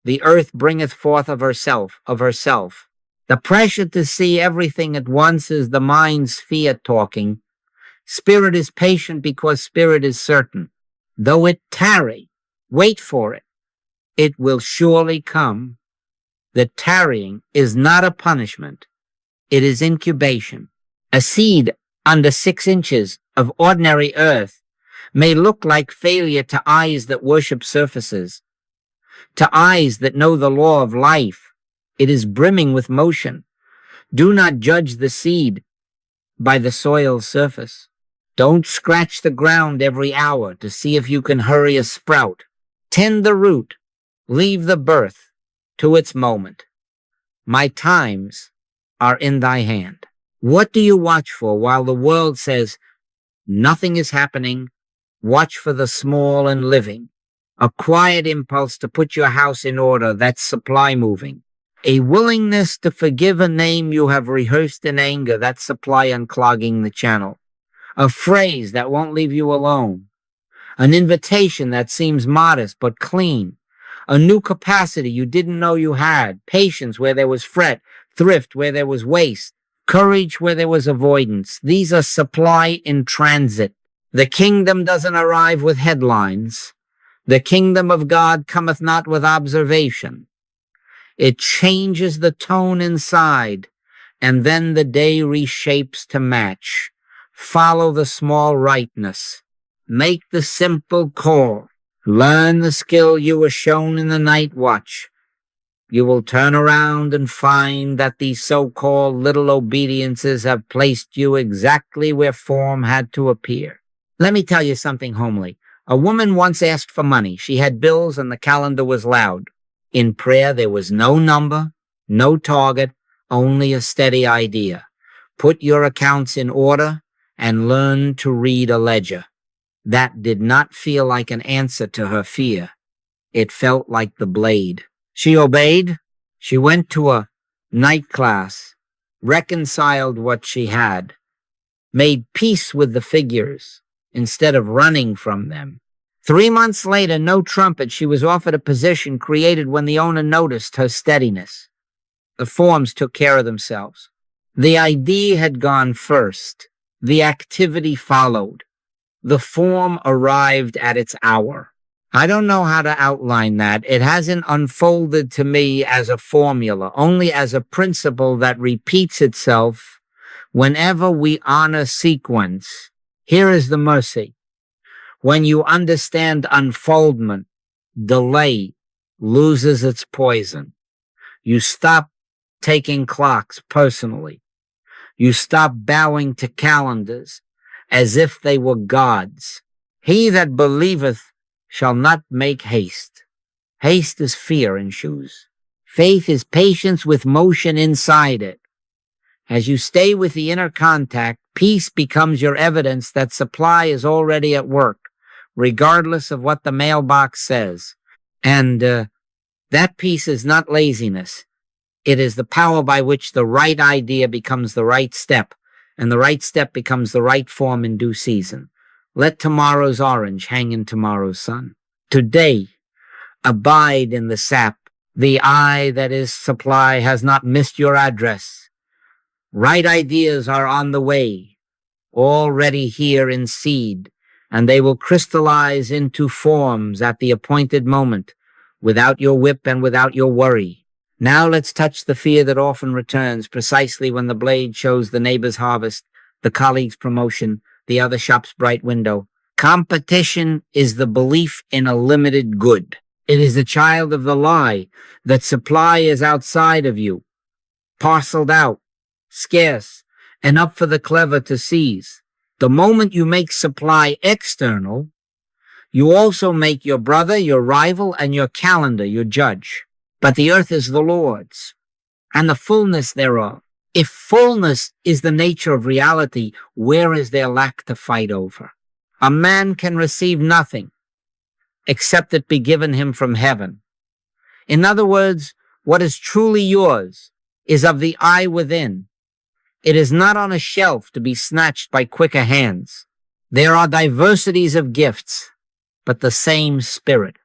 The earth bringeth forth of herself. The pressure to see everything at once is the mind's fear talking. Spirit is patient because spirit is certain. Though it tarry, wait for it. It will surely come. The tarrying is not a punishment. It is incubation. A seed under 6 inches of ordinary earth may look like failure to eyes that worship surfaces. To eyes that know the law of life, it is brimming with motion. Do not judge the seed by the soil's surface. Don't scratch the ground every hour to see if you can hurry a sprout. Tend the root. Leave the birth to its moment. My times are in thy hand. What do you watch for while the world says nothing is happening? Watch for the small and living. A quiet impulse to put your house in order, that's supply moving. A willingness to forgive a name you have rehearsed in anger, that's supply unclogging the channel. A phrase that won't leave you alone. An invitation that seems modest but clean. A new capacity you didn't know you had. Patience where there was fret. Thrift where there was waste. Courage where there was avoidance. These are supply in transit. The kingdom doesn't arrive with headlines. The kingdom of God cometh not with observation. It changes the tone inside, and then the day reshapes to match. Follow the small rightness. Make the simple call. Learn the skill you were shown in the night watch. You will turn around and find that these so-called little obediences have placed you exactly where form had to appear. Let me tell you something homely. A woman once asked for money. She had bills and the calendar was loud. In prayer, there was no number, no target, only a steady idea. Put your accounts in order and learn to read a ledger. That did not feel like an answer to her fear. It felt like the blade. She obeyed. She went to a night class, reconciled what she had, made peace with the figures instead of running from them. 3 months later, no trumpet, she was offered a position created when the owner noticed her steadiness. The forms took care of themselves. The idea had gone first. The activity followed. The form arrived at its hour. I don't know how to outline that. It hasn't unfolded to me as a formula, only as a principle that repeats itself whenever we honor sequence. Here is the mercy. When you understand unfoldment, delay loses its poison. You stop taking clocks personally. You stop bowing to calendars as if they were gods. He that believeth shall not make haste. Haste is fear in shoes. Faith is patience with motion inside it. As you stay with the inner contact, peace becomes your evidence that supply is already at work, regardless of what the mailbox says. And that peace is not laziness. It is the power by which the right idea becomes the right step, and the right step becomes the right form in due season. Let tomorrow's orange hang in tomorrow's sun. Today, abide in the sap. The eye that is supply has not missed your address. Right ideas are on the way, already here in seed, and they will crystallize into forms at the appointed moment, without your whip and without your worry. Now let's touch the fear that often returns precisely when the blade shows the neighbor's harvest, the colleague's promotion, the other shop's bright window. Competition is the belief in a limited good. It is the child of the lie that supply is outside of you, parceled out, scarce, and up for the clever to seize. The moment you make supply external, you also make your brother, your rival, and your calendar your judge. But the earth is the Lord's, and the fullness thereof. If fullness is the nature of reality, where is there lack to fight over? A man can receive nothing except it be given him from heaven. In other words, what is truly yours is of the eye within. It is not on a shelf to be snatched by quicker hands. There are diversities of gifts, but the same spirit.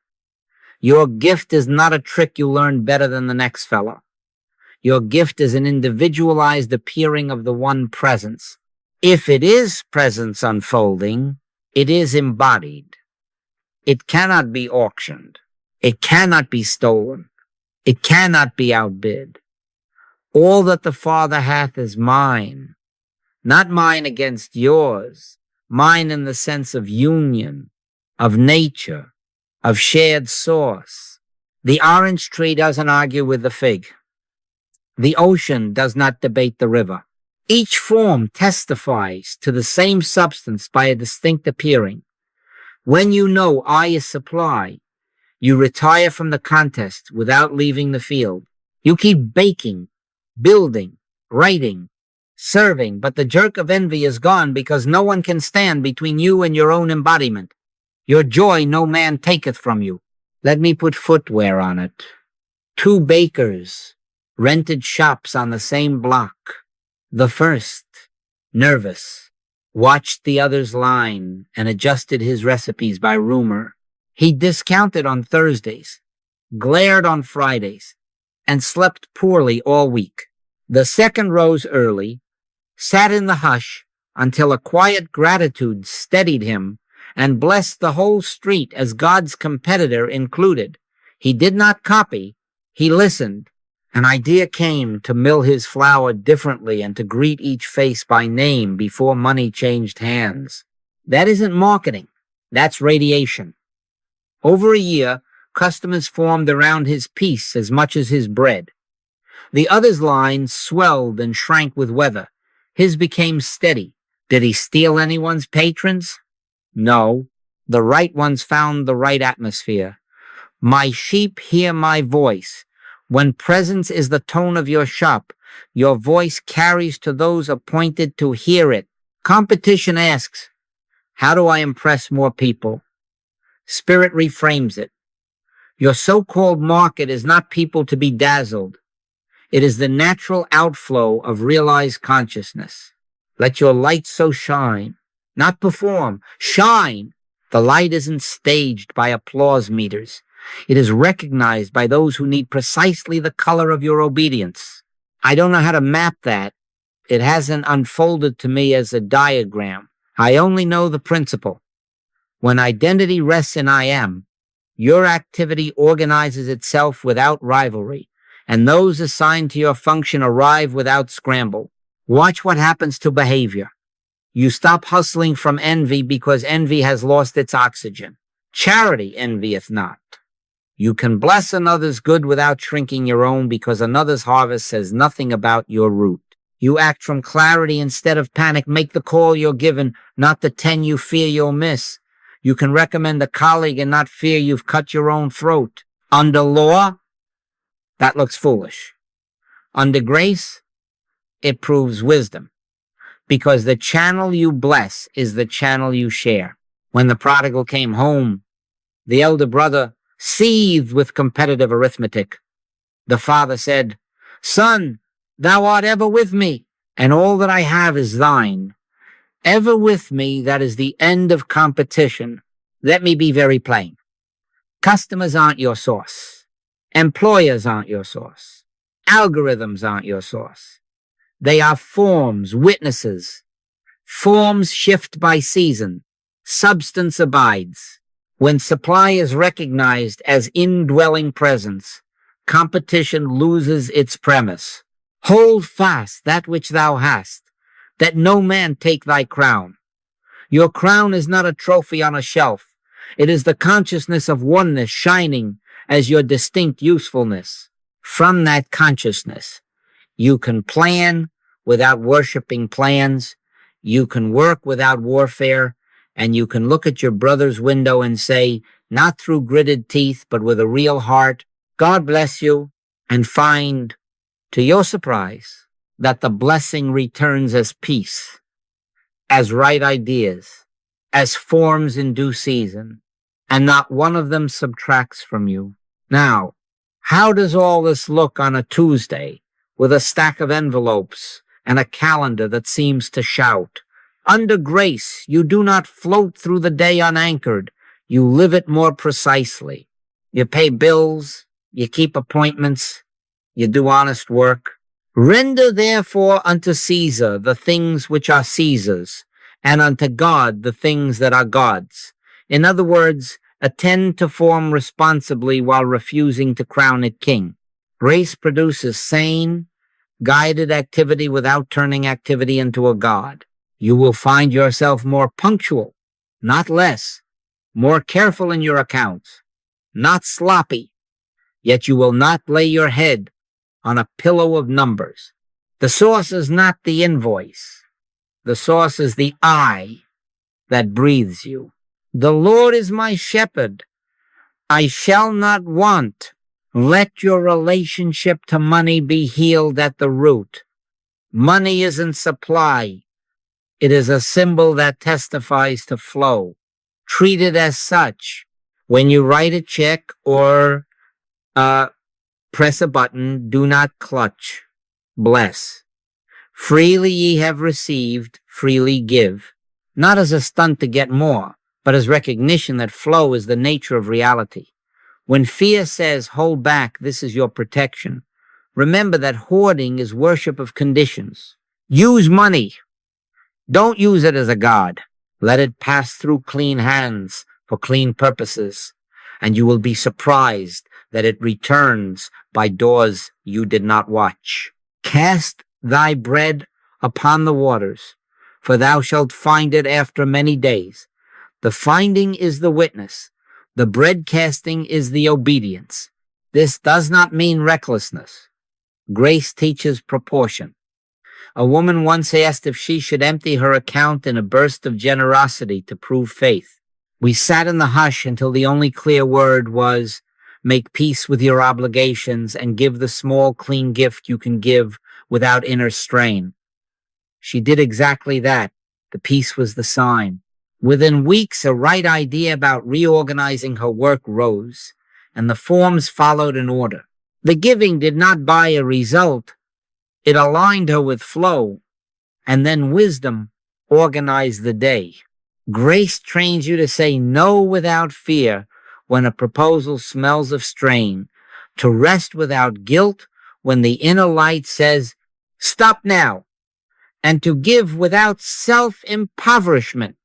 Your gift is not a trick you learn better than the next fellow. Your gift is an individualized appearing of the one presence. If it is presence unfolding, it is embodied. It cannot be auctioned. It cannot be stolen. It cannot be outbid. All that the Father hath is mine, not mine against yours, mine in the sense of union, of nature, of shared source. The orange tree doesn't argue with the fig. The ocean does not debate the river. Each form testifies to the same substance by a distinct appearing. When you know I is supply, you retire from the contest without leaving the field. You keep baking, building, writing, serving, but the jerk of envy is gone because no one can stand between you and your own embodiment. Your joy no man taketh from you. Let me put footwear on it. 2 bakers rented shops on the same block. The first, nervous, watched the other's line and adjusted his recipes by rumor. He discounted on Thursdays, glared on Fridays, and slept poorly all week. The second rose early, sat in the hush until a quiet gratitude steadied him and blessed the whole street as God's competitor included. He did not copy, he listened, An idea came to mill his flour differently and to greet each face by name before money changed hands. That isn't marketing. That's radiation. Over a year, customers formed around his peace as much as his bread. The other's lines swelled and shrank with weather. His became steady. Did he steal anyone's patrons? No. The right ones found the right atmosphere. My sheep hear my voice. When presence is the tone of your shop, your voice carries to those appointed to hear it. Competition asks, how do I impress more people? Spirit reframes it. Your so-called market is not people to be dazzled. It is the natural outflow of realized consciousness. Let your light so shine, not perform, shine. The light isn't staged by applause meters. It is recognized by those who need precisely the color of your obedience. I don't know how to map that. It hasn't unfolded to me as a diagram. I only know the principle. When identity rests in I am, your activity organizes itself without rivalry, and those assigned to your function arrive without scramble. Watch what happens to behavior. You stop hustling from envy because envy has lost its oxygen. Charity envieth not. You can bless another's good without shrinking your own because another's harvest says nothing about your root. You act from clarity instead of panic. Make the call you're given, not the 10 you fear you'll miss. You can recommend a colleague and not fear you've cut your own throat. Under law, that looks foolish. Under grace, it proves wisdom. Because the channel you bless is the channel you share. When the prodigal came home, the elder brother seethed with competitive arithmetic. The father said, Son, thou art ever with me, and all that I have is thine. Ever with me, that is the end of competition. Let me be very plain. Customers aren't your source. Employers aren't your source. Algorithms aren't your source. They are forms, witnesses. Forms shift by season. Substance abides. When supply is recognized as indwelling presence, competition loses its premise. Hold fast that which thou hast, that no man take thy crown. Your crown is not a trophy on a shelf. It is the consciousness of oneness shining as your distinct usefulness. From that consciousness, you can plan without worshiping plans. You can work without warfare. And you can look at your brother's window and say, not through gritted teeth, but with a real heart, God bless you, and find, to your surprise, that the blessing returns as peace, as right ideas, as forms in due season, and not one of them subtracts from you. Now, how does all this look on a Tuesday with a stack of envelopes and a calendar that seems to shout? Under grace, you do not float through the day unanchored. You live it more precisely. You pay bills, you keep appointments, you do honest work. Render therefore unto Caesar the things which are Caesar's, and unto God the things that are God's. In other words, attend to form responsibly while refusing to crown it king. Grace produces sane, guided activity without turning activity into a god. You will find yourself more punctual, not less, more careful in your accounts, not sloppy, yet you will not lay your head on a pillow of numbers. The source is not the invoice. The source is the I that breathes you. The Lord is my shepherd. I shall not want. Let your relationship to money be healed at the root. Money isn't supply. It is a symbol that testifies to flow. Treat it as such. When you write a check or press a button, do not clutch. Bless. Freely ye have received, freely give. Not as a stunt to get more, but as recognition that flow is the nature of reality. When fear says, hold back, this is your protection, remember that hoarding is worship of conditions. Use money. Don't use it as a god. Let it pass through clean hands for clean purposes, and you will be surprised that it returns by doors you did not watch. Cast thy bread upon the waters, for thou shalt find it after many days. The finding is the witness. The bread casting is the obedience. This does not mean recklessness. Grace teaches proportion. A woman once asked if she should empty her account in a burst of generosity to prove faith. We sat in the hush until the only clear word was, make peace with your obligations and give the small, clean gift you can give without inner strain. She did exactly that. The peace was the sign. Within weeks, a right idea about reorganizing her work rose, and the forms followed in order. The giving did not buy a result. It aligned her with flow, and then wisdom organized the day. Grace trains you to say no without fear when a proposal smells of strain, to rest without guilt when the inner light says, stop now, and to give without self-impoverishment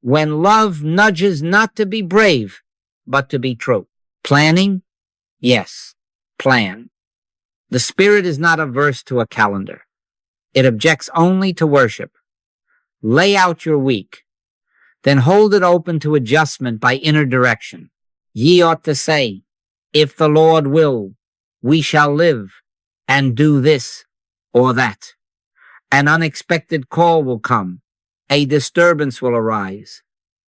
when love nudges not to be brave, but to be true. Planning? Yes, plan. The Spirit is not averse to a calendar. It objects only to worship. Lay out your week, then hold it open to adjustment by inner direction. Ye ought to say, if the Lord will, we shall live and do this or that. An unexpected call will come. A disturbance will arise.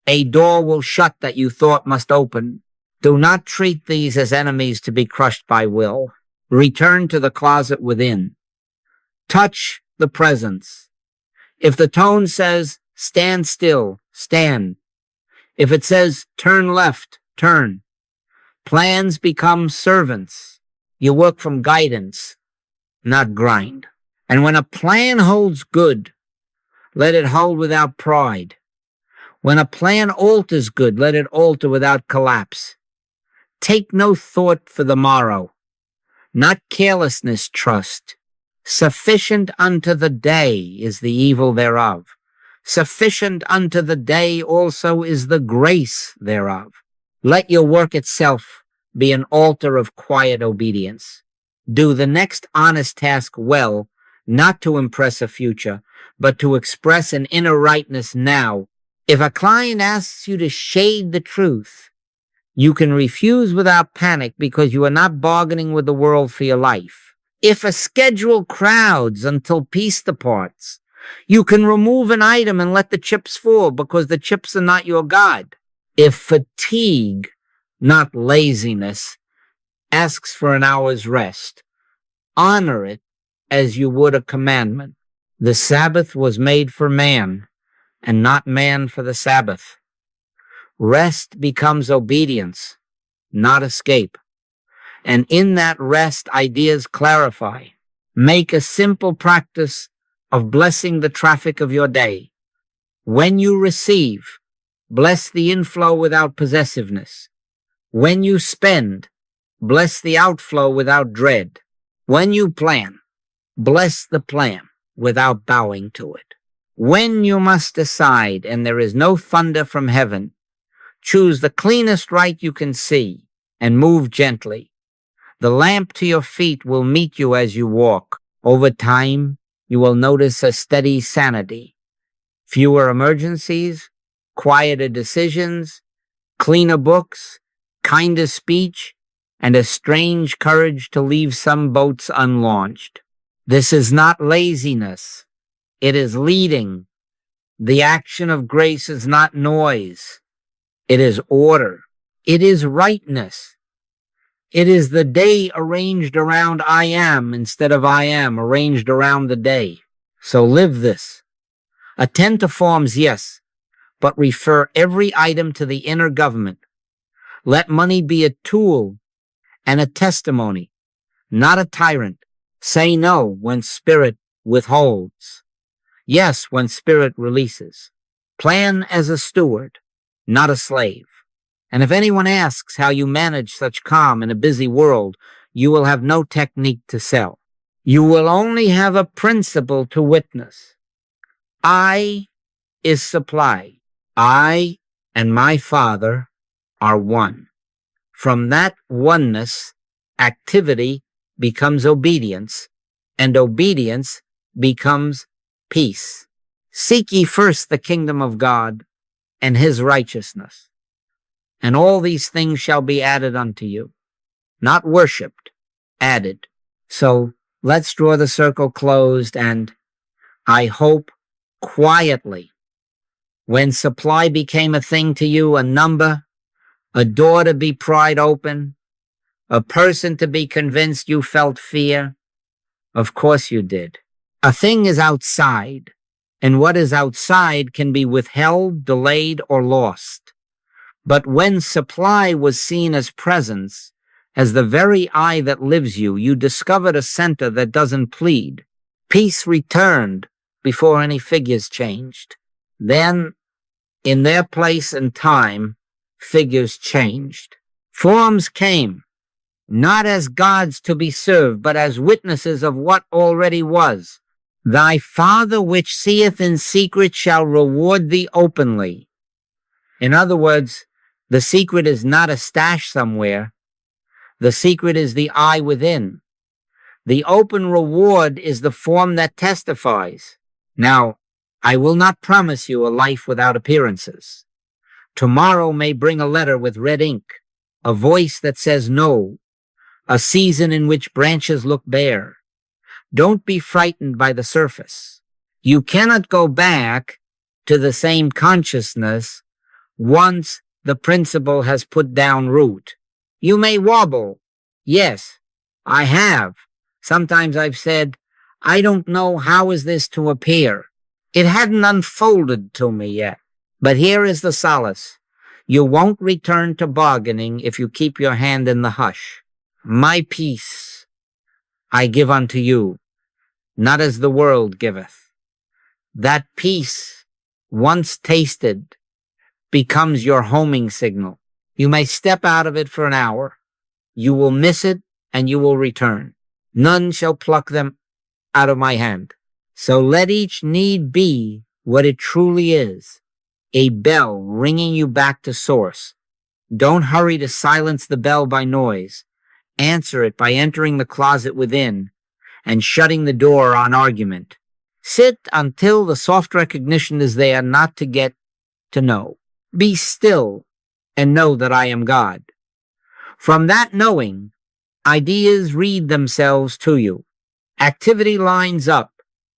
A door will shut that you thought must open. Do not treat these as enemies to be crushed by will. Return to the closet within. Touch the presence. If the tone says, stand still, stand. If it says, turn left, turn. Plans become servants. You work from guidance, not grind. And when a plan holds good, let it hold without pride. When a plan alters good, let it alter without collapse. Take no thought for the morrow. Not carelessness trust. Sufficient unto the day is the evil thereof. Sufficient unto the day also is the grace thereof. Let your work itself be an altar of quiet obedience. Do the next honest task well, not to impress a future, but to express an inner rightness now. If a client asks you to shade the truth, you can refuse without panic because you are not bargaining with the world for your life. If a schedule crowds until peace departs, you can remove an item and let the chips fall because the chips are not your God. If fatigue, not laziness, asks for an hour's rest, honor it as you would a commandment. The Sabbath was made for man, and not man for the Sabbath. Rest becomes obedience, not escape. And in that rest, ideas clarify. Make a simple practice of blessing the traffic of your day. When you receive, bless the inflow without possessiveness. When you spend, bless the outflow without dread. When you plan, bless the plan without bowing to it. When you must decide and there is no thunder from heaven, choose the cleanest right you can see and move gently. The lamp to your feet will meet you as you walk. Over time, you will notice a steady sanity. Fewer emergencies, quieter decisions, cleaner books, kinder speech, and a strange courage to leave some boats unlaunched. This is not laziness. It is leading. The action of grace is not noise. It is order. It is rightness. It is the day arranged around I am instead of I am arranged around the day. So live this. Attend to forms, yes, but refer every item to the inner government. Let money be a tool and a testimony, not a tyrant. Say no when spirit withholds. Yes, when spirit releases. Plan as a steward, not a slave. And if anyone asks how you manage such calm in a busy world, you will have no technique to sell. You will only have a principle to witness. I is supply. I and my Father are one. From that oneness, activity becomes obedience, and obedience becomes peace. Seek ye first the kingdom of God and his righteousness, and all these things shall be added unto you. Not worshipped, added. So let's draw the circle closed, and I hope quietly, when supply became a thing to you, a number, a door to be pried open, a person to be convinced you felt fear, of course you did. A thing is outside, and what is outside can be withheld, delayed, or lost. But when supply was seen as presence, as the very eye that lives you, you discovered a center that doesn't plead. Peace returned before any figures changed. Then, in their place and time, figures changed. Forms came, not as gods to be served, but as witnesses of what already was. Thy Father which seeth in secret shall reward thee openly. In other words, the secret is not a stash somewhere. The secret is the eye within. The open reward is the form that testifies. Now, I will not promise you a life without appearances. Tomorrow may bring a letter with red ink, a voice that says no, a season in which branches look bare. Don't be frightened by the surface. You cannot go back to the same consciousness once the principle has put down root. You may wobble. Yes, I have. Sometimes I've said, I don't know how is this to appear. It hadn't unfolded to me yet. But here is the solace. You won't return to bargaining if you keep your hand in the hush. My peace I give unto you, not as the world giveth. That peace, once tasted, becomes your homing signal. You may step out of it for an hour. You will miss it, and you will return. None shall pluck them out of my hand. So let each need be what it truly is, a bell ringing you back to source. Don't hurry to silence the bell by noise. Answer it by entering the closet within and shutting the door on argument. Sit until the soft recognition is there not to get to know. Be still and know that I am God. From that knowing, ideas read themselves to you. Activity lines up.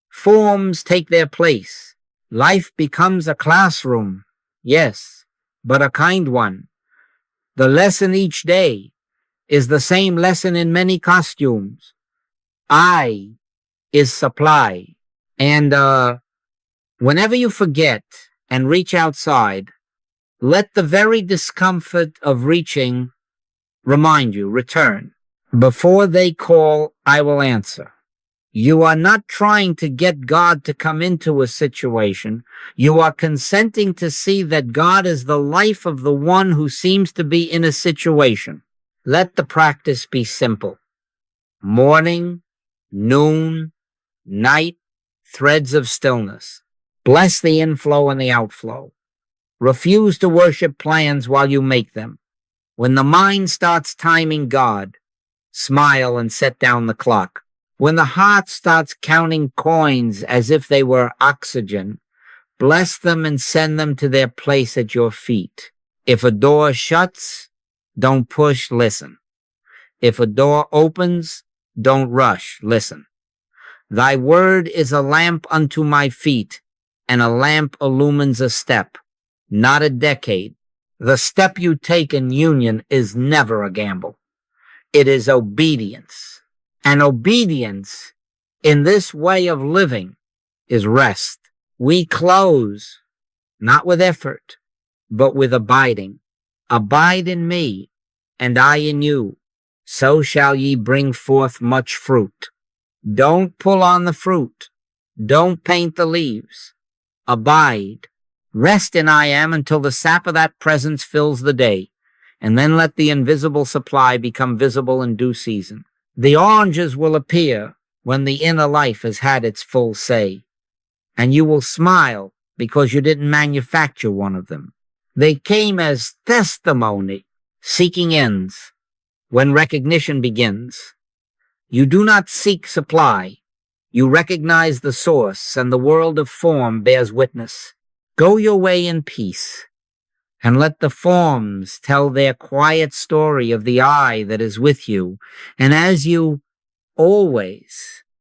Forms take their place. Life becomes a classroom. Yes, but a kind one. The lesson each day is the same lesson in many costumes. I is supply. And whenever you forget and reach outside, let the very discomfort of reaching remind you, return. Before they call, I will answer. You are not trying to get God to come into a situation. You are consenting to see that God is the life of the one who seems to be in a situation. Let the practice be simple. Morning, noon, night, threads of stillness. Bless the inflow and the outflow. Refuse to worship plans while you make them. When the mind starts timing God, smile and set down the clock. When the heart starts counting coins as if they were oxygen, bless them and send them to their place at your feet. If a door shuts, don't push, listen. If a door opens, don't rush, listen. Thy word is a lamp unto my feet, and a lamp illumines a step, not a decade. The step you take in union is never a gamble. It is obedience. And obedience in this way of living is rest. We close, not with effort, but with abiding. Abide in me, and I in you. So shall ye bring forth much fruit. Don't pull on the fruit. Don't paint the leaves. Abide. Rest in I am until the sap of that presence fills the day, and then let the invisible supply become visible in due season. The oranges will appear when the inner life has had its full say, and you will smile because you didn't manufacture one of them. They came as testimony, seeking ends. when recognition begins. You do not seek supply. You recognize the source, and the world of form bears witness. Go your way in peace, and let the forms tell their quiet story of the I that is with you. And as you always